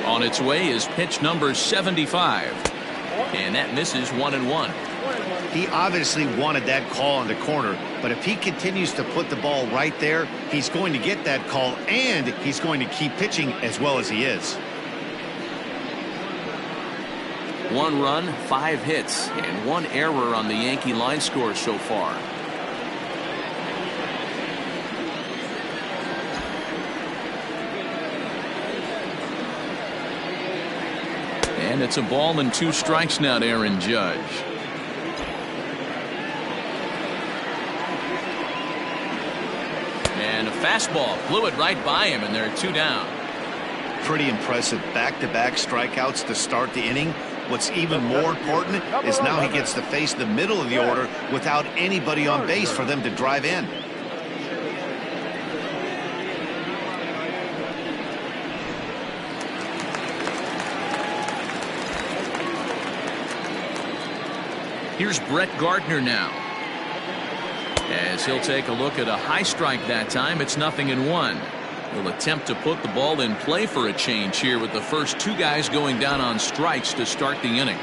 On its way is pitch number 75. And that misses 1-1. He obviously wanted that call in the corner, but if he continues to put the ball right there, he's going to get that call, and he's going to keep pitching as well as he is. 1 run, 5 hits, and 1 error on the Yankee line score so far. And it's a ball and 2 strikes now to Aaron Judge. And a fastball blew it right by him, and there are 2 down. Pretty impressive back-to-back strikeouts to start the inning. What's even more important is now he gets to face the middle of the order without anybody on base for them to drive in. Here's Brett Gardner now. As he'll take a look at a high strike that time. It's 0-1. He'll attempt to put the ball in play for a change here with the first 2 guys going down on strikes to start the inning.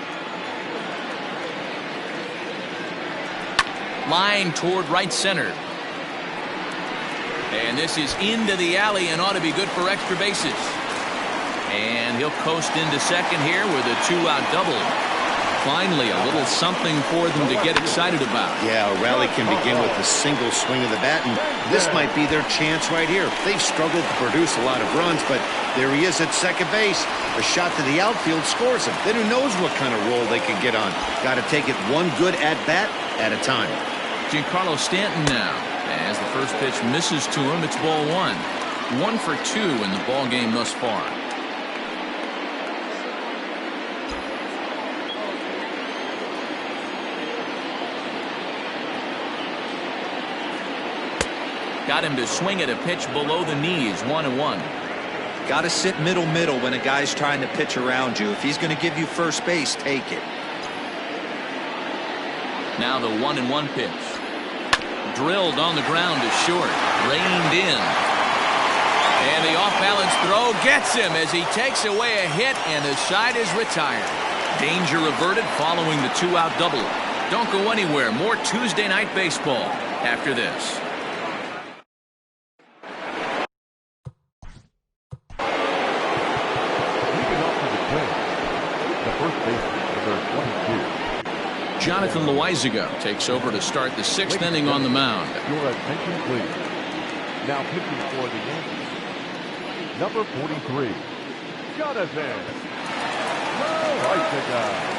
Line toward right center. And this is into the alley and ought to be good for extra bases. And he'll coast into second here with a 2-out double. Finally, a little something for them to get excited about. Yeah, a rally can begin with a single swing of the bat, and this might be their chance right here. They've struggled to produce a lot of runs, but there he is at second base. A shot to the outfield scores him. Then who knows what kind of roll they can get on. Got to take it one good at-bat at a time. Giancarlo Stanton now. As the first pitch misses to him, it's ball 1. 1 for 2 in the ball game thus far. Got him to swing at a pitch below the knees. 1-1. Got to sit middle when a guy's trying to pitch around you. If he's going to give you first base, take it. Now the 1-1 pitch. Drilled on the ground to short. Reined in. And the off-balance throw gets him as he takes away a hit, and the side is retired. Danger averted following the 2-out double. Don't go anywhere. More Tuesday night baseball after this. Jonathan Loizaga takes over to start the 6th inning on the mound. Your attention, please. Now pitching for the Yankees, number 43, Jonathan Loizaga.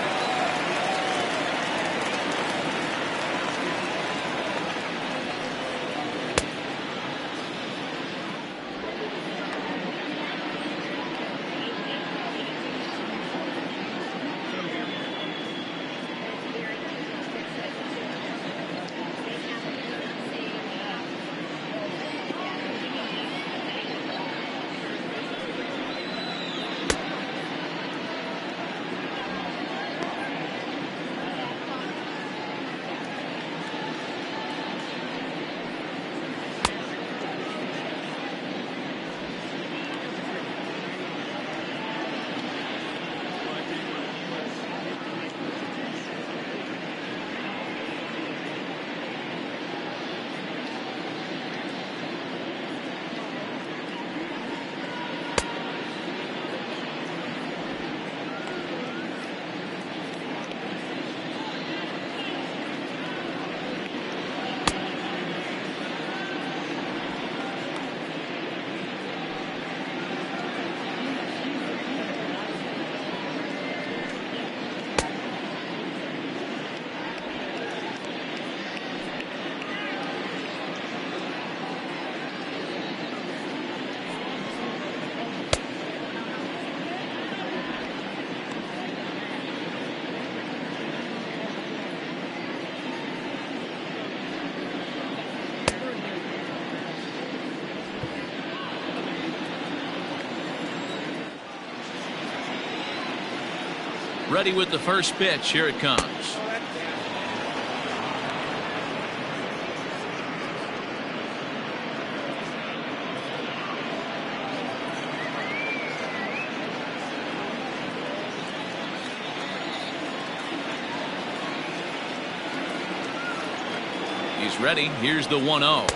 ready with the first pitch. Here it comes. He's ready. Here's the 1-0.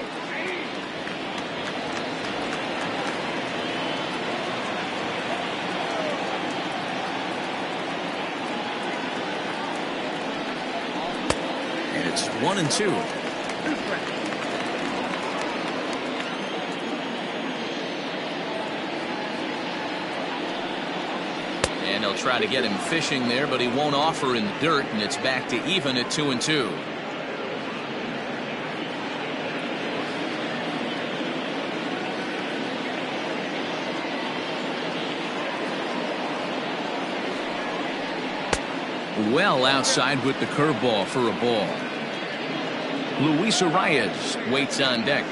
And it's 1-2. And they'll try to get him fishing there, but he won't offer in the dirt, and it's back to even at 2-2. Well outside with the curveball for a ball. Luis Arias waits on deck.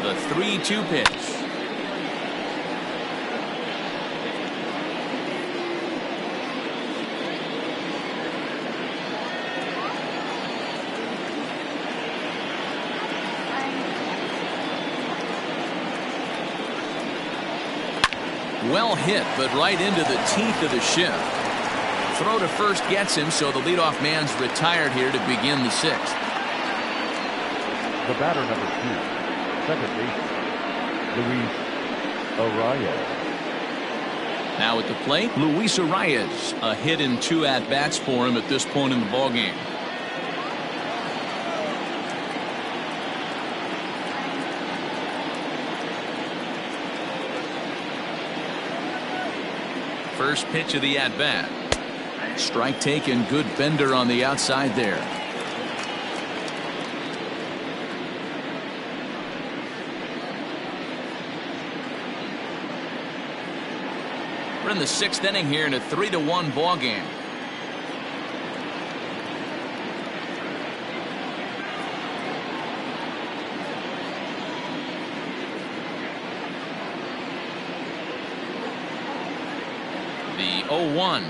The 3-2 pitch. Well hit, but right into the teeth of the shift. Throw to first gets him, so the leadoff man's retired here to begin the sixth. The batter, number 2, second baseman, Luis Arias. Now at the plate, Luis Arias. A hit in 2 at-bats for him at this point in the ballgame. First pitch of the at-bat. Strike taken. Good bender on the outside there. We're in the 6th inning here in a 3-1 ball game. The 0-1.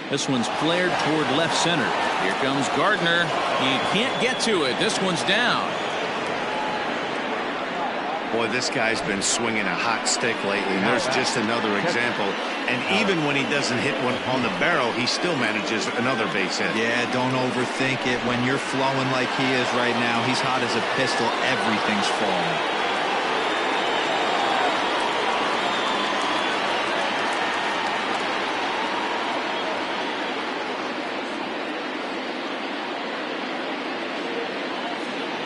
This one's flared toward left center. Here comes Gardner. He can't get to it. This one's down. Boy, this guy's been swinging a hot stick lately. And there's just another example. And even when he doesn't hit one on the barrel, he still manages another base hit. Yeah, don't overthink it. When you're flowing like he is right now, he's hot as a pistol. Everything's falling.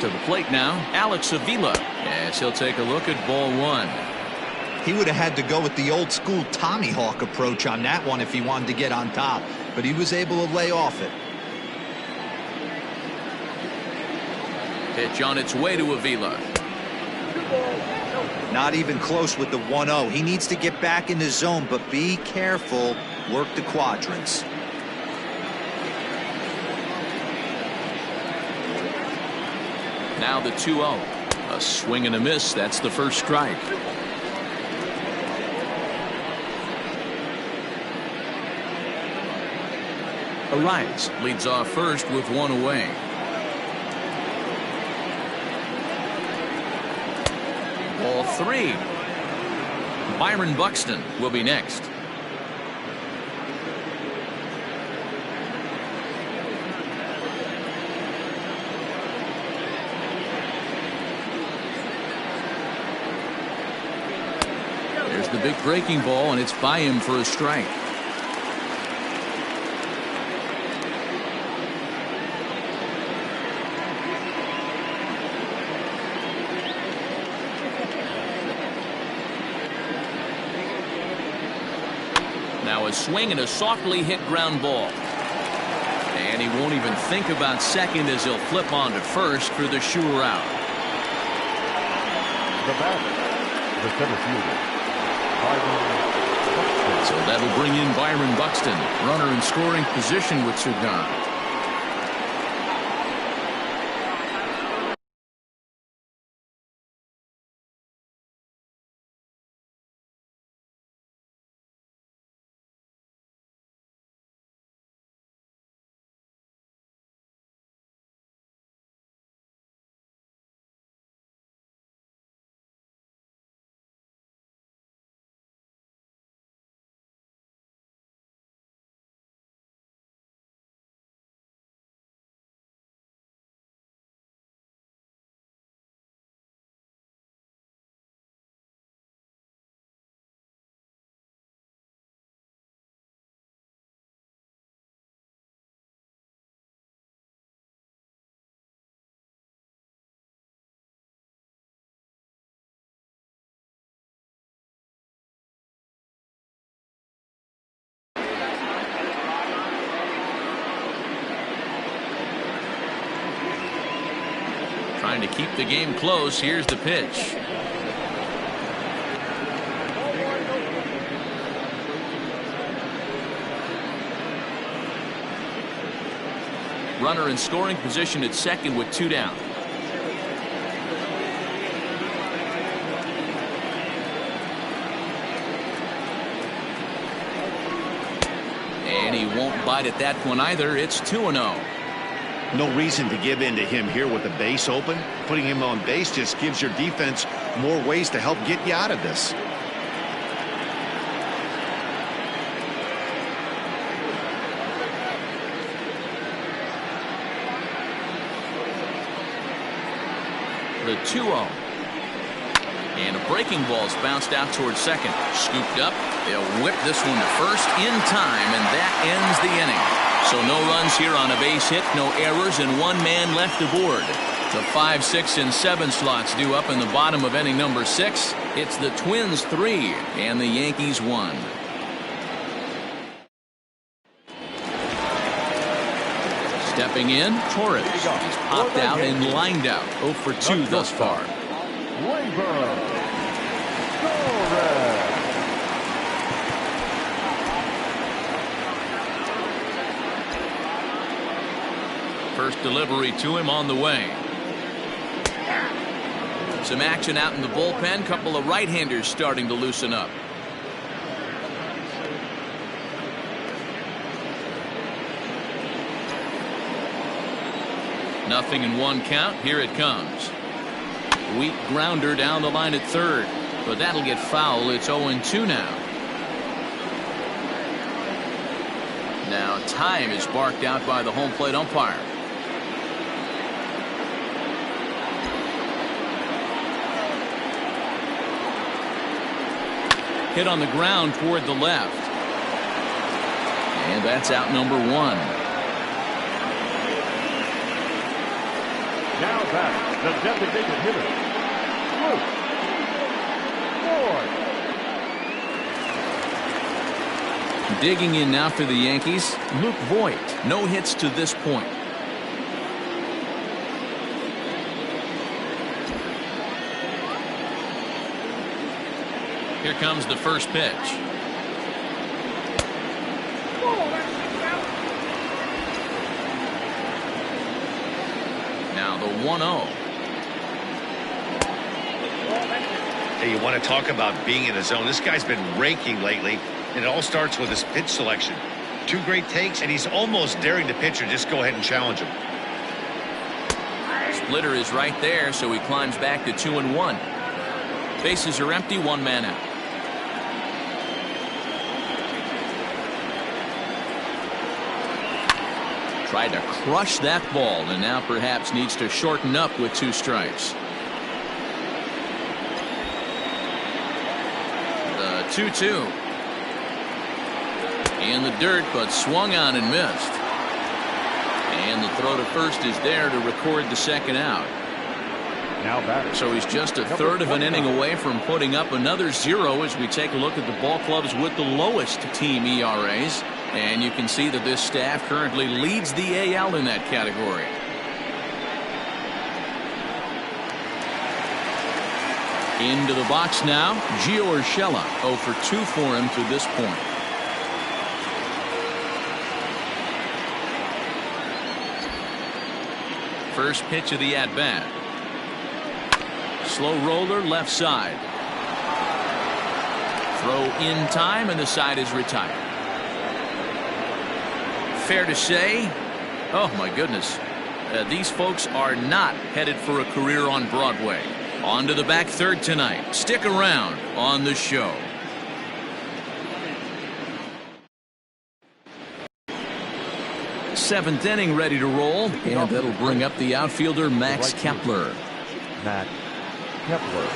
To the plate now, Alex Avila. Yes, he'll take a look at ball 1. He would have had to go with the old school Tommy Hawk approach on that one if he wanted to get on top, but he was able to lay off it. Pitch on its way to Avila. Not even close with the 1-0. He needs to get back in the zone, but be careful. Work the quadrants. Now the 2-0. A swing and a miss. That's the first strike. Arias leads off first with 1 away. Ball 3. Byron Buxton will be next. There's the big breaking ball, and it's by him for a strike. Now a swing and a softly hit ground ball. And he won't even think about second as he'll flip on to first for the sure out. The batter, the center fielder, So that'll bring in Byron Buxton, runner in scoring position with 2 gone. Trying to keep the game close. Here's the pitch. Runner in scoring position at second with 2 down. And he won't bite at that one either. It's 2-0. No reason to give in to him here with the base open. Putting him on base just gives your defense more ways to help get you out of this. The 2-0. And a breaking ball's bounced out towards second. Scooped up. They'll whip this one to first in time, and that ends the inning. So no runs here on a base hit, no errors, and 1 man left aboard. The 5, 6, and 7 slots due up in the bottom of inning number 6. It's the Twins 3 and the Yankees 1. Stepping in, Torres. He's popped out and lined out. 0 for 2 thus far. First delivery to him on the way. Some action out in the bullpen. Couple of right-handers starting to loosen up. Nothing in 1 count. Here it comes. Weak grounder down the line at third, but that'll get foul. It's 0-2 now. Now time is barked out by the home plate umpire. Hit on the ground toward the left. And that's out number 1. Now back, the designated hitter, Luke Voigt. Digging in now for the Yankees, Luke Voigt. No hits to this point. Here comes the first pitch. Now the 1-0. Hey, you want to talk about being in the zone? This guy's been raking lately, and it all starts with his pitch selection. 2 great takes, and he's almost daring the pitcher just go ahead and challenge him. Splitter is right there, so he climbs back to 2-1. Bases are empty, 1 man out. Tried to crush that ball, and now perhaps needs to shorten up with 2 strikes. The 2-2. In the dirt, but swung on and missed. And the throw to first is there to record the second out. Now batter. So he's just a third of an inning away from putting up another 0 as we take a look at the ball clubs with the lowest team ERAs. And you can see that this staff currently leads the AL in that category. Into the box now, Gio Urshela. 0 for 2 for him to this point. First pitch of the at-bat. Slow roller left side. Throw in time, and the side is retired. Fair to say, oh my goodness, these folks are not headed for a career on Broadway. On to the back third tonight. Stick around on the show. Seventh inning ready to roll, and that'll bring up the outfielder Max Kepler. Max Kepler.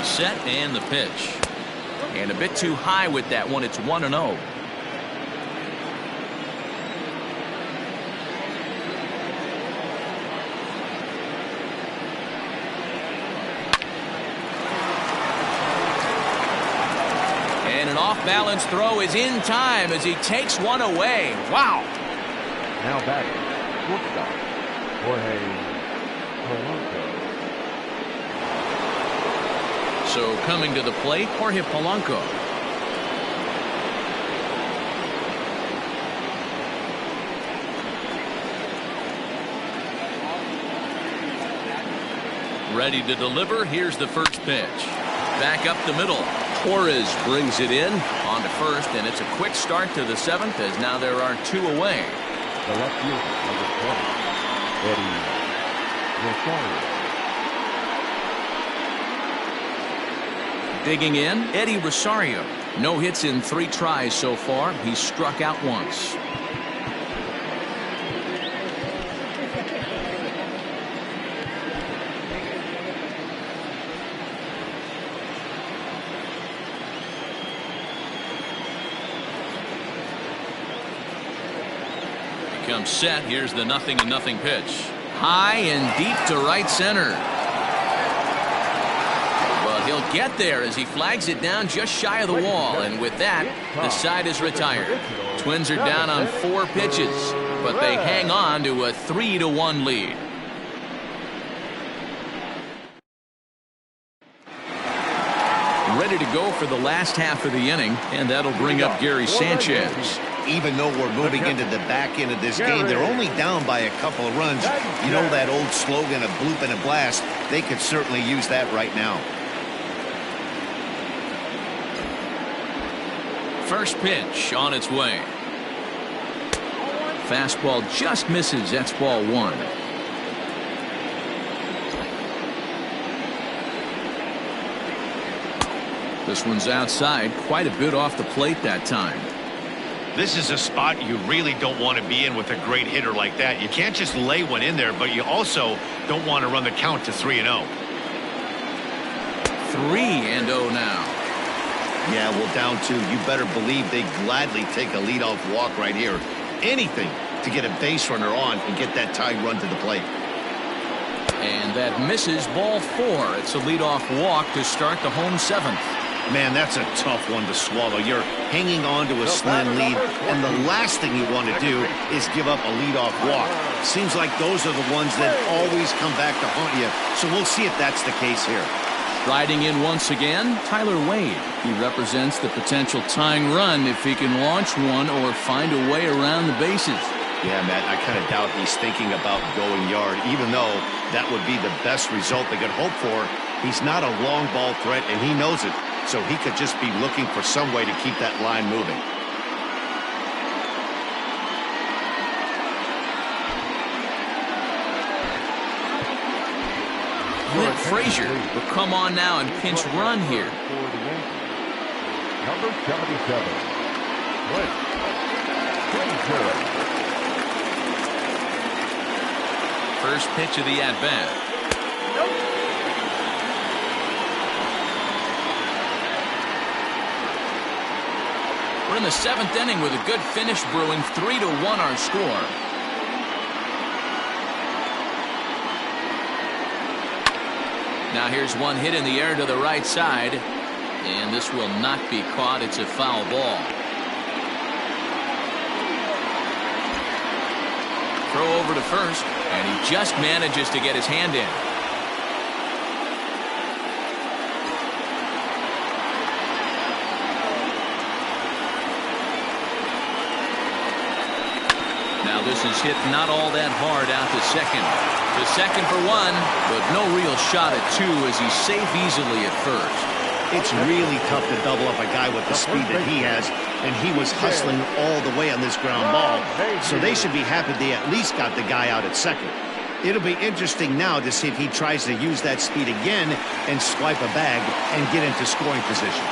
Set and the pitch, and a bit too high with that one. It's 1-0. And an off-balance throw is in time as he takes one away. Wow. Now back, shortstop, Jorge Polanco. So coming to the plate, Jorge Polanco. Ready to deliver. Here's the first pitch. Back up the middle. Torres brings it in on to first, and it's a quick start to the 7th as now there are 2 away. The left fielder, number 20, Eddie Rosario. Digging in, Eddie Rosario. No hits in 3 tries so far. He's struck out once. Comes set. Here's the 0-0 pitch. High and deep to right center. But he'll get there as he flags it down just shy of the wall. And with that, the side is retired. Twins are down on 4 pitches, but they hang on to a 3-1 lead. Ready to go for the last half of the inning, and that'll bring up Gary Sanchez. Even though we're moving into the back end of this game, they're only down by a couple of runs. You know that old slogan, a bloop and a blast? They could certainly use that right now. First pitch on its way. Fastball just misses. That's ball 1. This one's outside, quite a bit off the plate that time. This is a spot you really don't want to be in with a great hitter like that. You can't just lay one in there, but you also don't want to run the count to 3-0. 3-0 now. Yeah, well, down 2. You better believe they gladly take a leadoff walk right here. Anything to get a base runner on and get that tied run to the plate. And that misses ball 4. It's a leadoff walk to start the home 7th. Man, that's a tough one to swallow. You're hanging on to a slim lead, and the last thing you want to do is give up a leadoff walk. Seems like those are the ones that always come back to haunt you, so we'll see if that's the case here. Riding in once again, Tyler Wade. He represents the potential tying run if he can launch one or find a way around the bases. Yeah, Matt, I kind of doubt he's thinking about going yard, even though that would be the best result they could hope for. He's not a long ball threat, and he knows it. So he could just be looking for some way to keep that line moving. Clint Frazier will come on now and pinch run here. Number 77, Clint Frazier. First pitch of the at-bat. We're in the 7th inning with a good finish brewing. 3-1 our score. Now here's one hit in the air to the right side, and this will not be caught. It's a foul ball. Throw over to first, and he just manages to get his hand in. This is hit not all that hard out to second. To second for 1, but no real shot at 2 as he's safe easily at first. It's really tough to double up a guy with the speed that he has, and he was hustling all the way on this ground ball. So they should be happy they at least got the guy out at second. It'll be interesting now to see if he tries to use that speed again and swipe a bag and get into scoring position.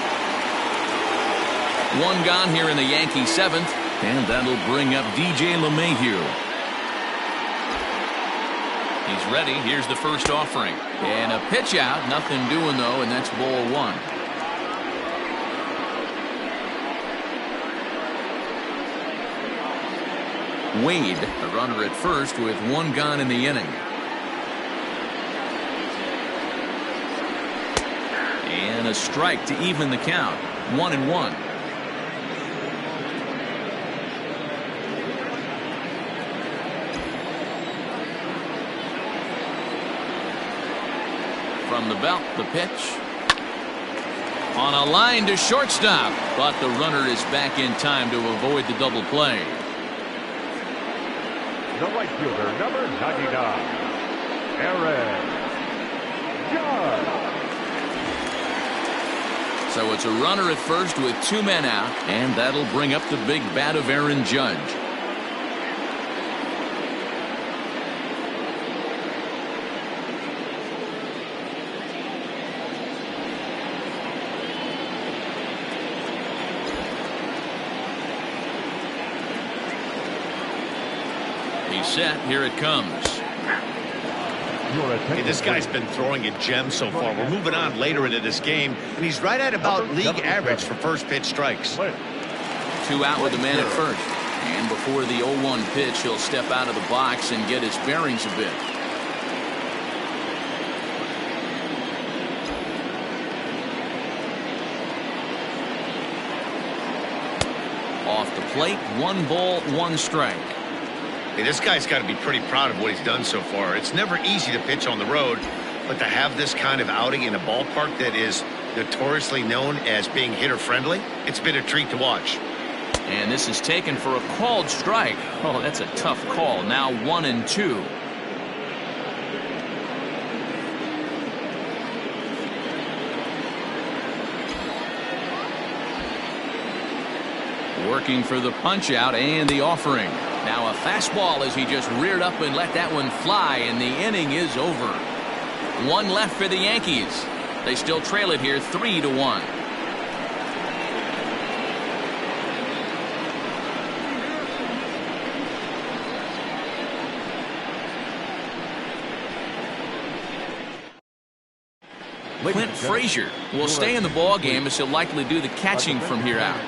1 gone here in the Yankee 7th. And that'll bring up DJ LeMahieu. He's ready. Here's the first offering. And a pitch out. Nothing doing, though, and that's ball 1. Wade, a runner at first with 1 gone in the inning. And a strike to even the count. 1-1. From the belt, the pitch. On a line to shortstop, but the runner is back in time to avoid the double play. The right fielder, number 99, Aaron Judge. So it's a runner at first with 2 men out, and that'll bring up the big bat of Aaron Judge. He's set. Here it comes. Hey, this guy's been throwing a gem so far. We're moving on later into this game, and he's right at about league average for first pitch strikes. 2 out with the man at first. And before the 0-1 pitch, he'll step out of the box and get his bearings a bit. Off the plate, 1 ball, 1 strike. Hey, this guy's got to be pretty proud of what he's done so far. It's never easy to pitch on the road, but to have this kind of outing in a ballpark that is notoriously known as being hitter-friendly, it's been a treat to watch. And this is taken for a called strike. Oh, that's a tough call. Now 1-2. Working for the punch out and the offering. Now a fastball as he just reared up and let that one fly, and the inning is over. 1 left for the Yankees. They still trail it here 3-1. Clint Frazier will stay in the ball game as he'll likely do the catching from here out.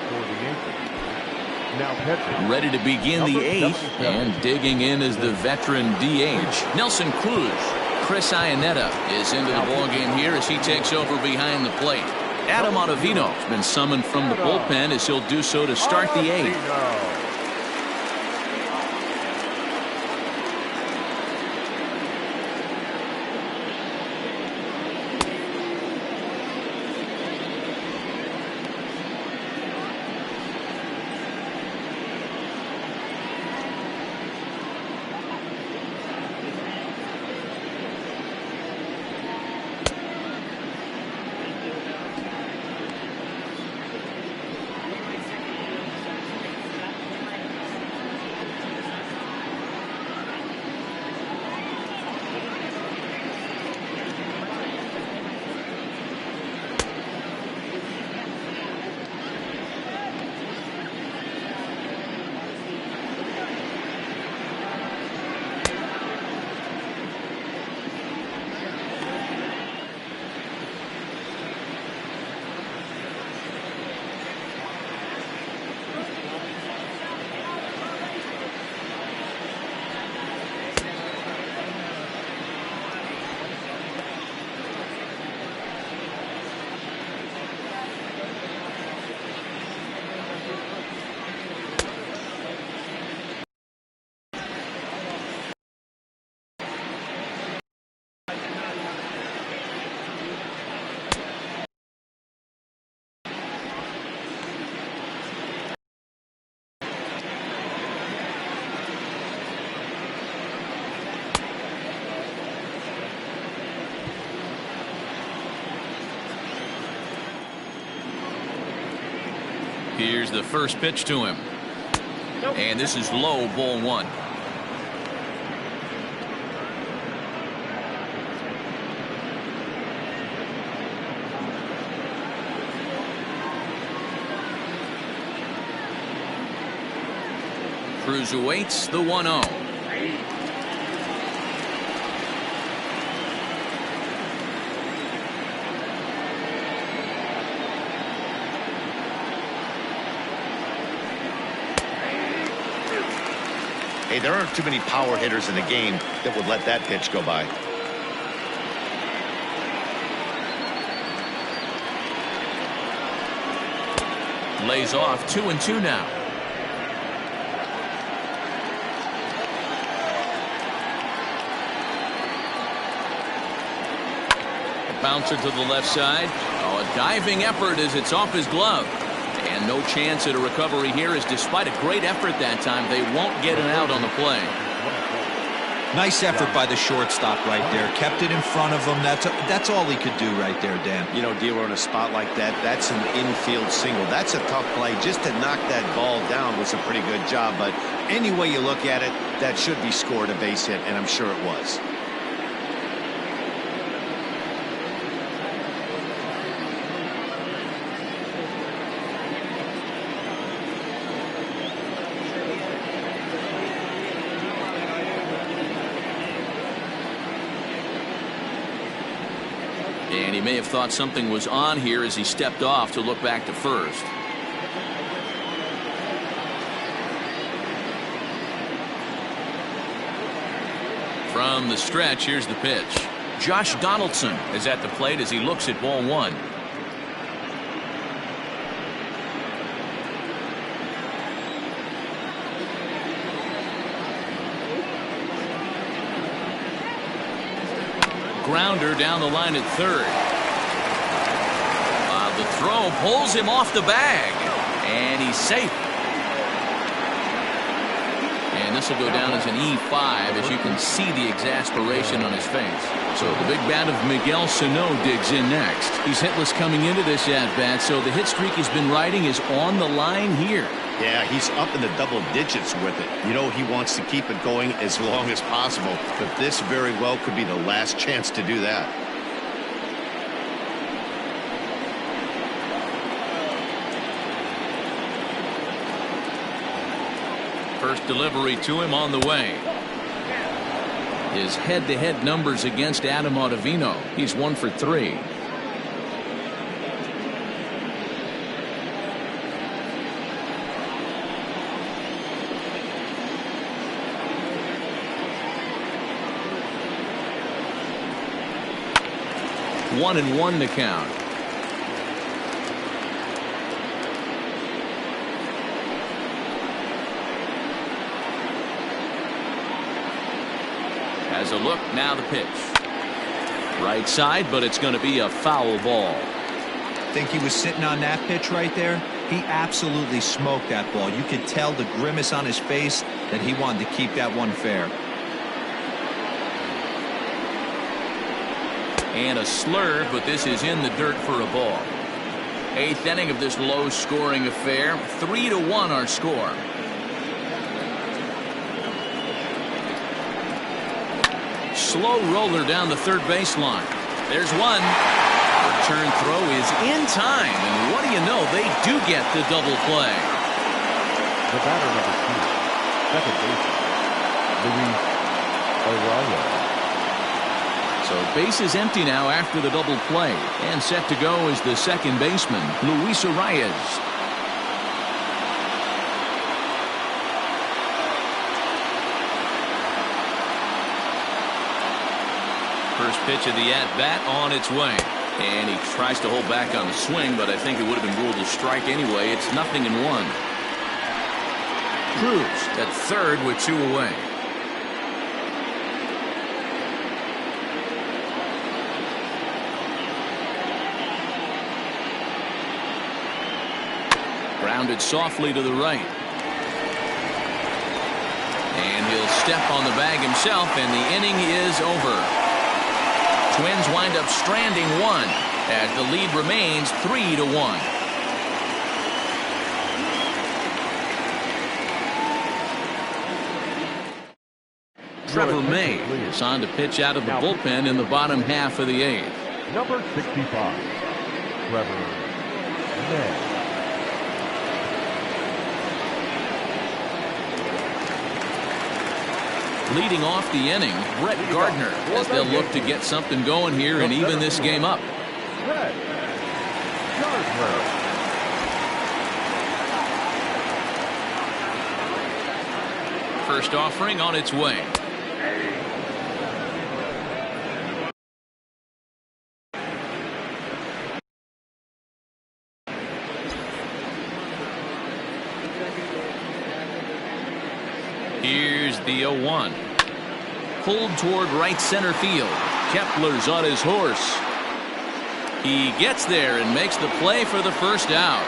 Ready to begin the 8th, and digging in is the veteran DH, Nelson Cruz. Chris Iannetta is into the ball game here as he takes over behind the plate. Adam Ottavino has been summoned from the bullpen as he'll do so to start the 8th. Here's the first pitch to him. And this is low, ball 1. Cruz awaits the 1-0. Hey, there aren't too many power hitters in the game that would let that pitch go by. Lays off 2-2 now. Bouncer to the left side. Oh, a diving effort as it's off his glove. And no chance at a recovery here, as despite a great effort that time, they won't get an out on the play. Nice effort by the shortstop right there. Kept it in front of him. That's all he could do right there, Dan. You know, D'Lo, in a spot like that, that's an infield single. That's a tough play. Just to knock that ball down was a pretty good job. But any way you look at it, that should be scored a base hit, and I'm sure it was. And he may have thought something was on here as he stepped off to look back to first. From the stretch, here's the pitch. Josh Donaldson is at the plate as he looks at ball one. Grounder down the line at third. The throw pulls him off the bag, and he's safe. And this will go down as an E5, as you can see the exasperation on his face. So the big bat of Miguel Sano digs in next. He's hitless coming into this at-bat, so the hit streak he's been riding is on the line here. Yeah, he's up in the double digits with it. You know, he wants to keep it going as long as possible, but this very well could be the last chance to do that. First delivery to him on the way. His head-to-head numbers against Adam Ottavino. He's 1 for 3. One and one to count. Has a look, now the pitch. Right side, but it's going to be a foul ball. Think he was sitting on that pitch right there? He absolutely smoked that ball. You could tell the grimace on his face that he wanted to keep that one fair. And a slurve, but this is in the dirt for a ball. 8th inning of this low-scoring affair. 3-1 our score. Slow roller down the third baseline. There's one. Return throw is in time, and what do you know? They do get the double play. The batter number 2, second baseman, Luis Arraez. So base is empty now after the double play, and set to go is the second baseman, Luis Arraez. First pitch of the at-bat on its way. And he tries to hold back on the swing, but I think it would have been ruled a strike anyway. It's 0-1. Cruz at third with 2 away. Grounded softly to the right. And he'll step on the bag himself, and the inning is over. Twins wind up stranding one as the lead remains 3-1. Trevor May is on to pitch out of the bullpen in the bottom half of the 8th. Number 65, Trevor May. Leading off the inning, Brett Gardner, as they'll look to get something going here and even this game up. Brett Gardner. First offering on its way. Here's the 0-1. Pulled toward right center field. Kepler's on his horse. He gets there and makes the play for the first out.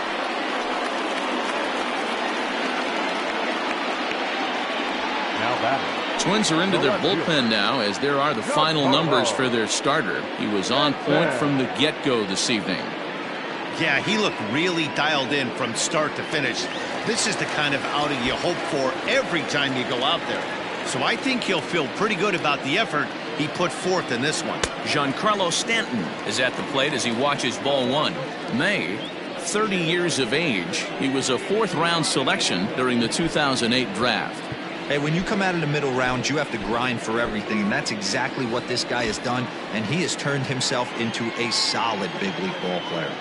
Now batting. Twins are into their bullpen now, as there are the final numbers for their starter. He was on point from the get-go this evening. Yeah, he looked really dialed in from start to finish. This is the kind of outing you hope for every time you go out there. So I think he'll feel pretty good about the effort he put forth in this one. Giancarlo Stanton is at the plate as he watches ball one. May, 30 years of age. He was a fourth-round selection during the 2008 draft. Hey, when you come out of the middle round, you have to grind for everything, and that's exactly what this guy has done, and he has turned himself into a solid big league ball player.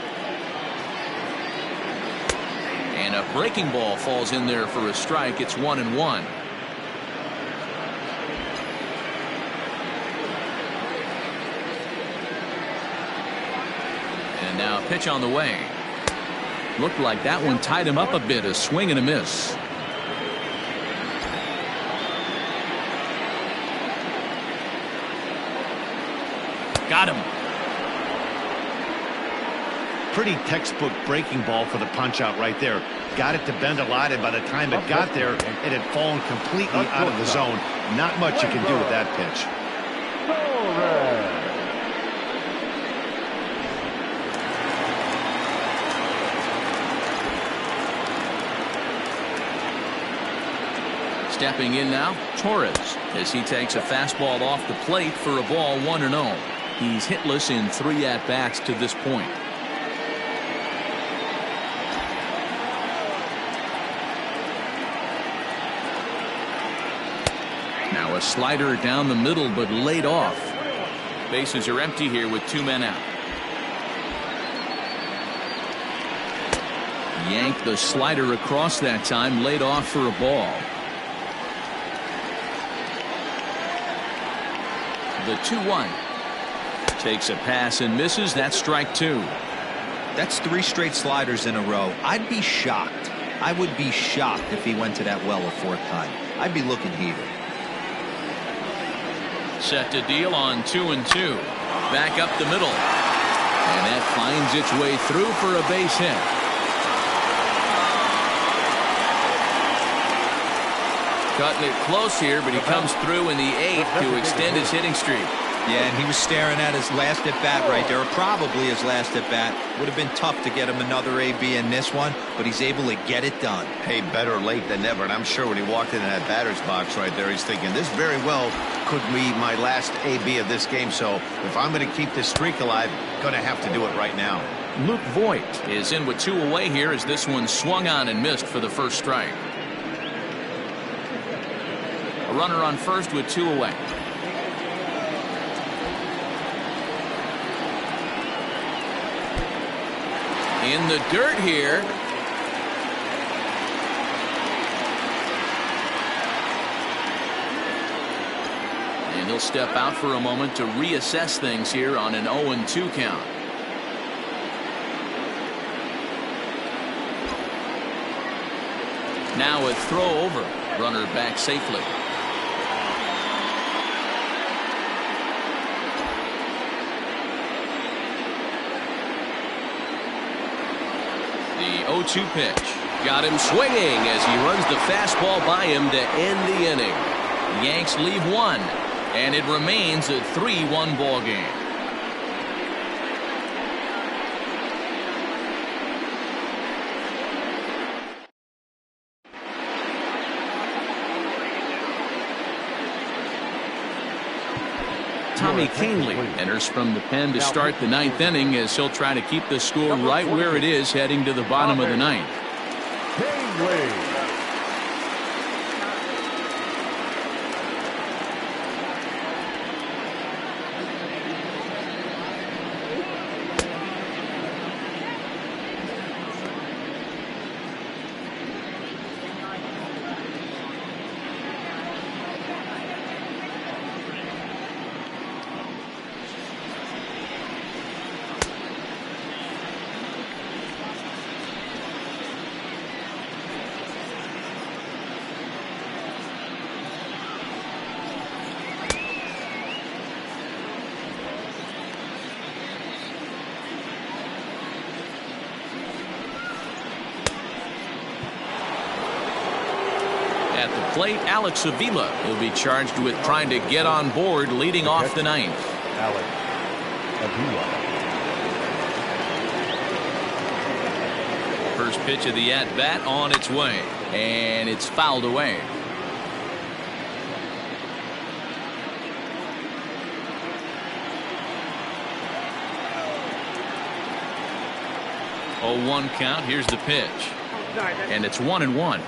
And a breaking ball falls in there for a strike. It's 1-1. And now a pitch on the way. Looked like that one tied him up a bit. A swing and a miss. Got him. Pretty textbook breaking ball for the punch out right there. Got it to bend a lot, and by the time it got there, it had fallen completely out of the zone. Not much you can do with that pitch. Stepping in now, Torres, as he takes a fastball off the plate for a ball 1-0. He's hitless in 3 at-bats to this point. Now a slider down the middle, but laid off. Bases are empty here with 2 men out. Yanked the slider across that time, laid off for a ball. The 2-1. Takes a pass and misses. That's strike 2. That's 3 straight sliders in a row. I'd be shocked. I would be shocked if he went to that well a 4th time. I'd be looking heated. Set to deal on 2-2. Back up the middle. And that finds its way through for a base hit. Cutting it close here, but he comes through in the 8th to extend his hitting streak. Yeah, and he was staring at his last at-bat right there, or probably his last at-bat. Would have been tough to get him another AB in this one, but he's able to get it done. Hey, better late than never, and I'm sure when he walked into that batter's box right there, he's thinking, this very well could be my last AB of this game, so if I'm going to keep this streak alive, going to have to do it right now. Luke Voigt is in with 2 away here as this one swung on and missed for the first strike. A runner on first with 2 away. In the dirt here. And he'll step out for a moment to reassess things here on an 0-2 count. Now a throw over. Runner back safely. The 0-2 pitch. Got him swinging as he runs the fastball by him to end the inning. Yanks leave 1, and it remains a 3-1 ball game. Tommy Kahnle enters from the pen to start the 9th inning as he'll try to keep the score right where it is heading to the bottom of the 9th. plate, Alex Avila. He'll be charged with trying to get on board leading off the ninth. Alex Avila. First pitch of the at-bat on its way, and it's fouled away. Oh, 1 count. Here's the pitch, and it's 1-1.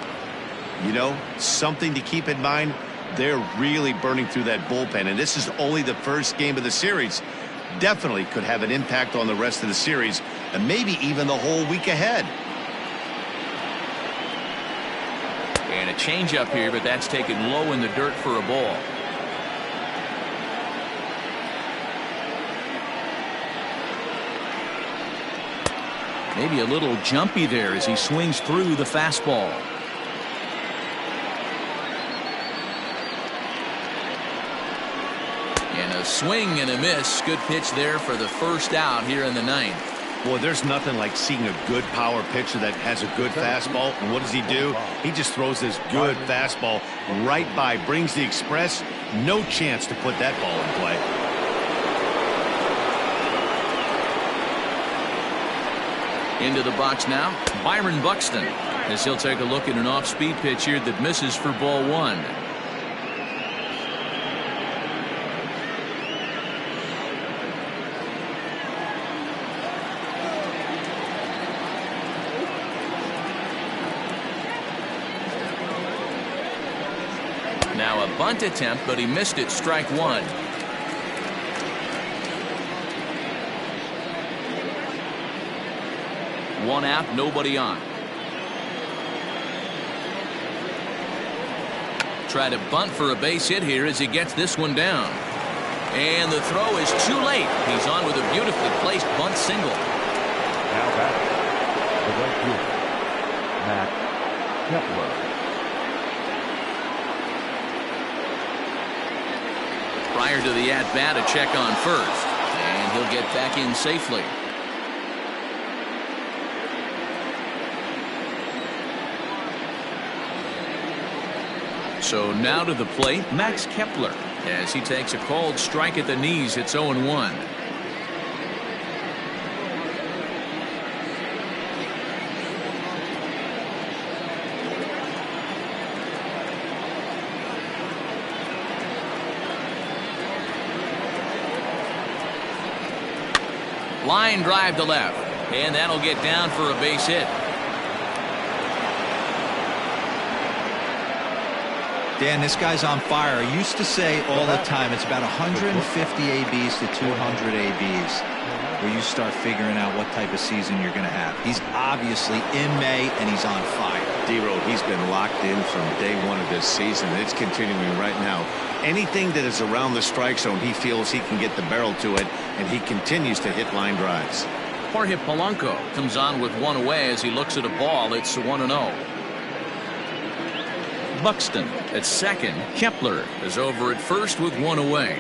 You know, something to keep in mind, they're really burning through that bullpen, and this is only the first game of the series. Definitely could have an impact on the rest of the series, and maybe even the whole week ahead. And a changeup here, but that's taken low in the dirt for a ball. Maybe a little jumpy there as he swings through the fastball. And a swing and a miss. Good pitch there for the first out here in the ninth. Boy, there's nothing like seeing a good power pitcher that has a good fastball. And what does he do? He just throws this good fastball right by, brings the express. No chance to put that ball in play. Into the box now, Byron Buxton, as he'll take a look at an off-speed pitch here that misses for ball 1. Now a bunt attempt, but he missed it, strike 1. One out, nobody on. Try to bunt for a base hit here as he gets this one down. And the throw is too late. He's on with a beautifully placed bunt single. Now back the right fielder, Matt Kepler. Prior to the at-bat, a check on first. And he'll get back in safely. So now to the plate, Max Kepler, as he takes a called strike at the knees. It's 0-1. Line drive to left, and that'll get down for a base hit. Dan, this guy's on fire. I used to say all the time it's about 150 ABs to 200 ABs where you start figuring out what type of season you're going to have. He's obviously in May, and he's on fire. D-Road, he's been locked in from day one of this season. It's continuing right now. Anything that is around the strike zone, he feels he can get the barrel to it, and he continues to hit line drives. Jorge Polanco comes on with one away as he looks at a ball. It's 1-0. Buxton at second. Kepler is over at first with one away.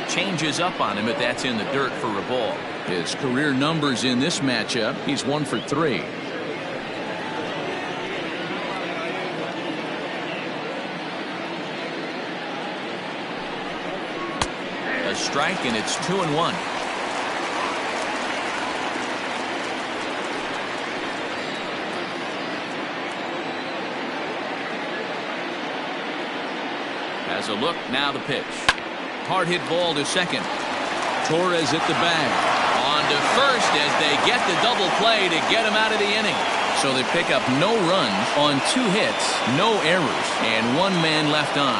Changes up on him, but that's in the dirt for a ball. His career numbers in this matchup, he's 1 for 3. A strike, and it's 2-1. Has a look, now the pitch. Hard hit ball to second. Torres at the bag. On to first as they get the double play to get him out of the inning. So they pick up no runs on 2 hits, no errors, and 1 man left on.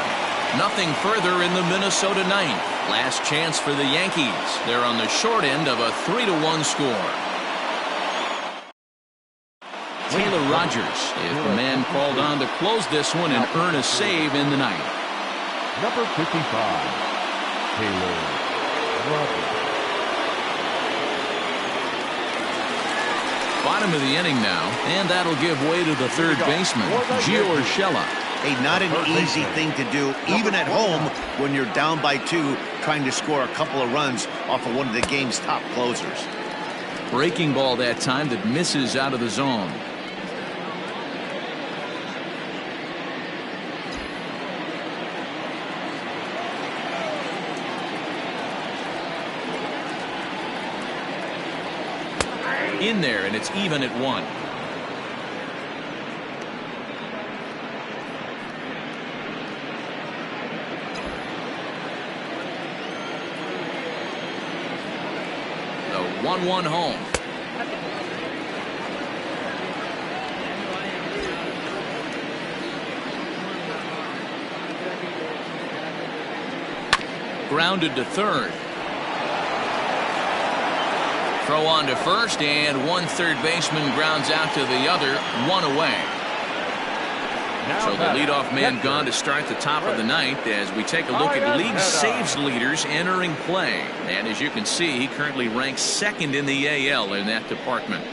Nothing further in the Minnesota ninth. Last chance for the Yankees. They're on the short end of a 3-1 score. Taylor Rogers is the man called on to close this one and earn a save in the ninth. Number 55, Taylor Rogers. Bottom of the inning now, and that'll give way to the third baseman, Gio Urshela. Hey, not an easy thing to do, even at home when you're down by 2, trying to score a couple of runs off of one of the game's top closers. Breaking ball that time that misses out of the zone. In there, and it's even at 1. The 1-1 home. Grounded to third. Throw on to first, and one third baseman grounds out to the other, 1 away. So the leadoff man gone to start the top of the ninth as we take a look at league saves leaders entering play. And as you can see, he currently ranks second in the AL in that department.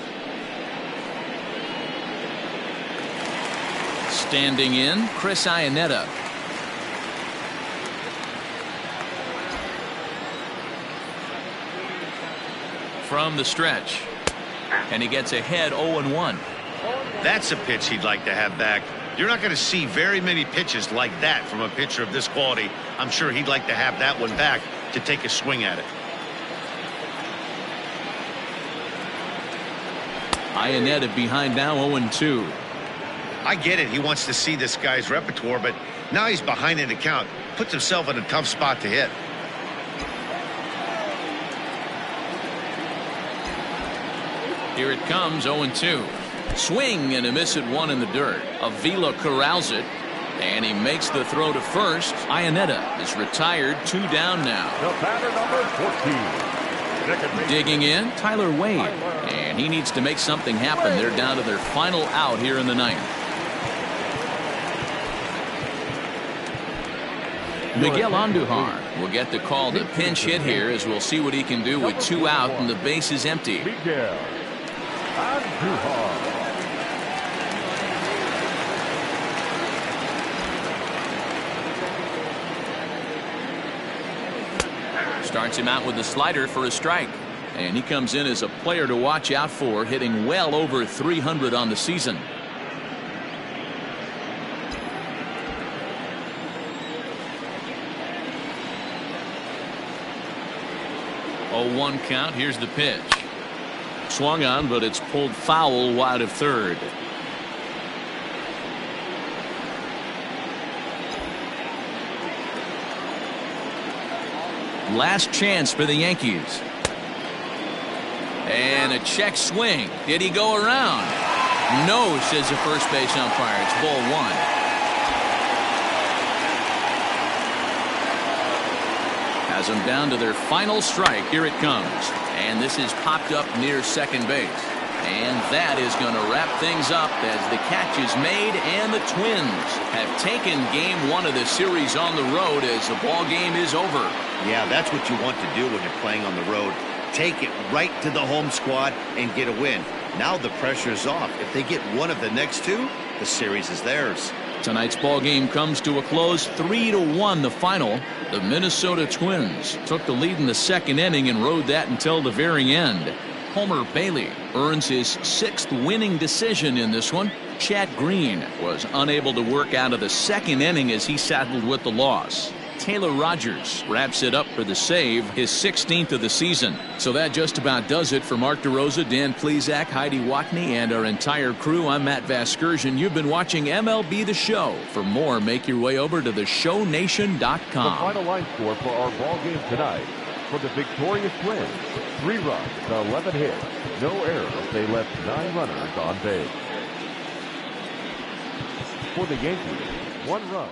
Standing in, Chris Iannetta. From the stretch, and he gets ahead 0-1. That's a pitch he'd like to have back. You're not going to see very many pitches like that from a pitcher of this quality. I'm sure he'd like to have that one back to take a swing at it. Iannetta behind now, 0-2. I get it. He wants to see this guy's repertoire, but now he's behind in the count. Puts himself in a tough spot to hit. Here it comes, 0-2. Swing and a miss at 1 in the dirt. Avila corrals it, and he makes the throw to first. Iannetta is retired, 2 down now. The batter, number 14. Digging in, Tyler Wade, and he needs to make something happen. They're down to their final out here in the ninth. Miguel Andujar will get the call to pinch hit here, as we'll see what he can do with 2 out and the base is empty. Miguel Andujar. Starts him out with the slider for a strike, and he comes in as a player to watch out for, hitting well over 300 on the season. Oh, 1 count. Here's the pitch. Swung on, but it's pulled foul wide of third. Last chance for the Yankees. And a check swing. Did he go around? No, says the first base umpire. It's ball 1. Has them down to their final strike. Here it comes. And this is popped up near second base. And that is going to wrap things up as the catch is made, and the Twins have taken game 1 of the series on the road as the ball game is over. Yeah, that's what you want to do when you're playing on the road. Take it right to the home squad and get a win. Now the pressure is off. If they get one of the next 2, the series is theirs. Tonight's ball game comes to a close, 3-1 the final. The Minnesota Twins took the lead in the second inning and rode that until the very end. Homer Bailey earns his 6th winning decision in this one. Chad Green was unable to work out of the second inning as he saddled with the loss. Taylor Rogers wraps it up for the save, his 16th of the season. So that just about does it for Mark DeRosa, Dan Plesac, Heidi Watney, and our entire crew. I'm Matt Vasgersian. You've been watching MLB The Show. For more, make your way over to theshownation.com. The final line score for our ball game tonight. For the victorious Twins, 3 runs, 11 hits, no errors. They left 9 runners on base. For the Yankees, 1 run.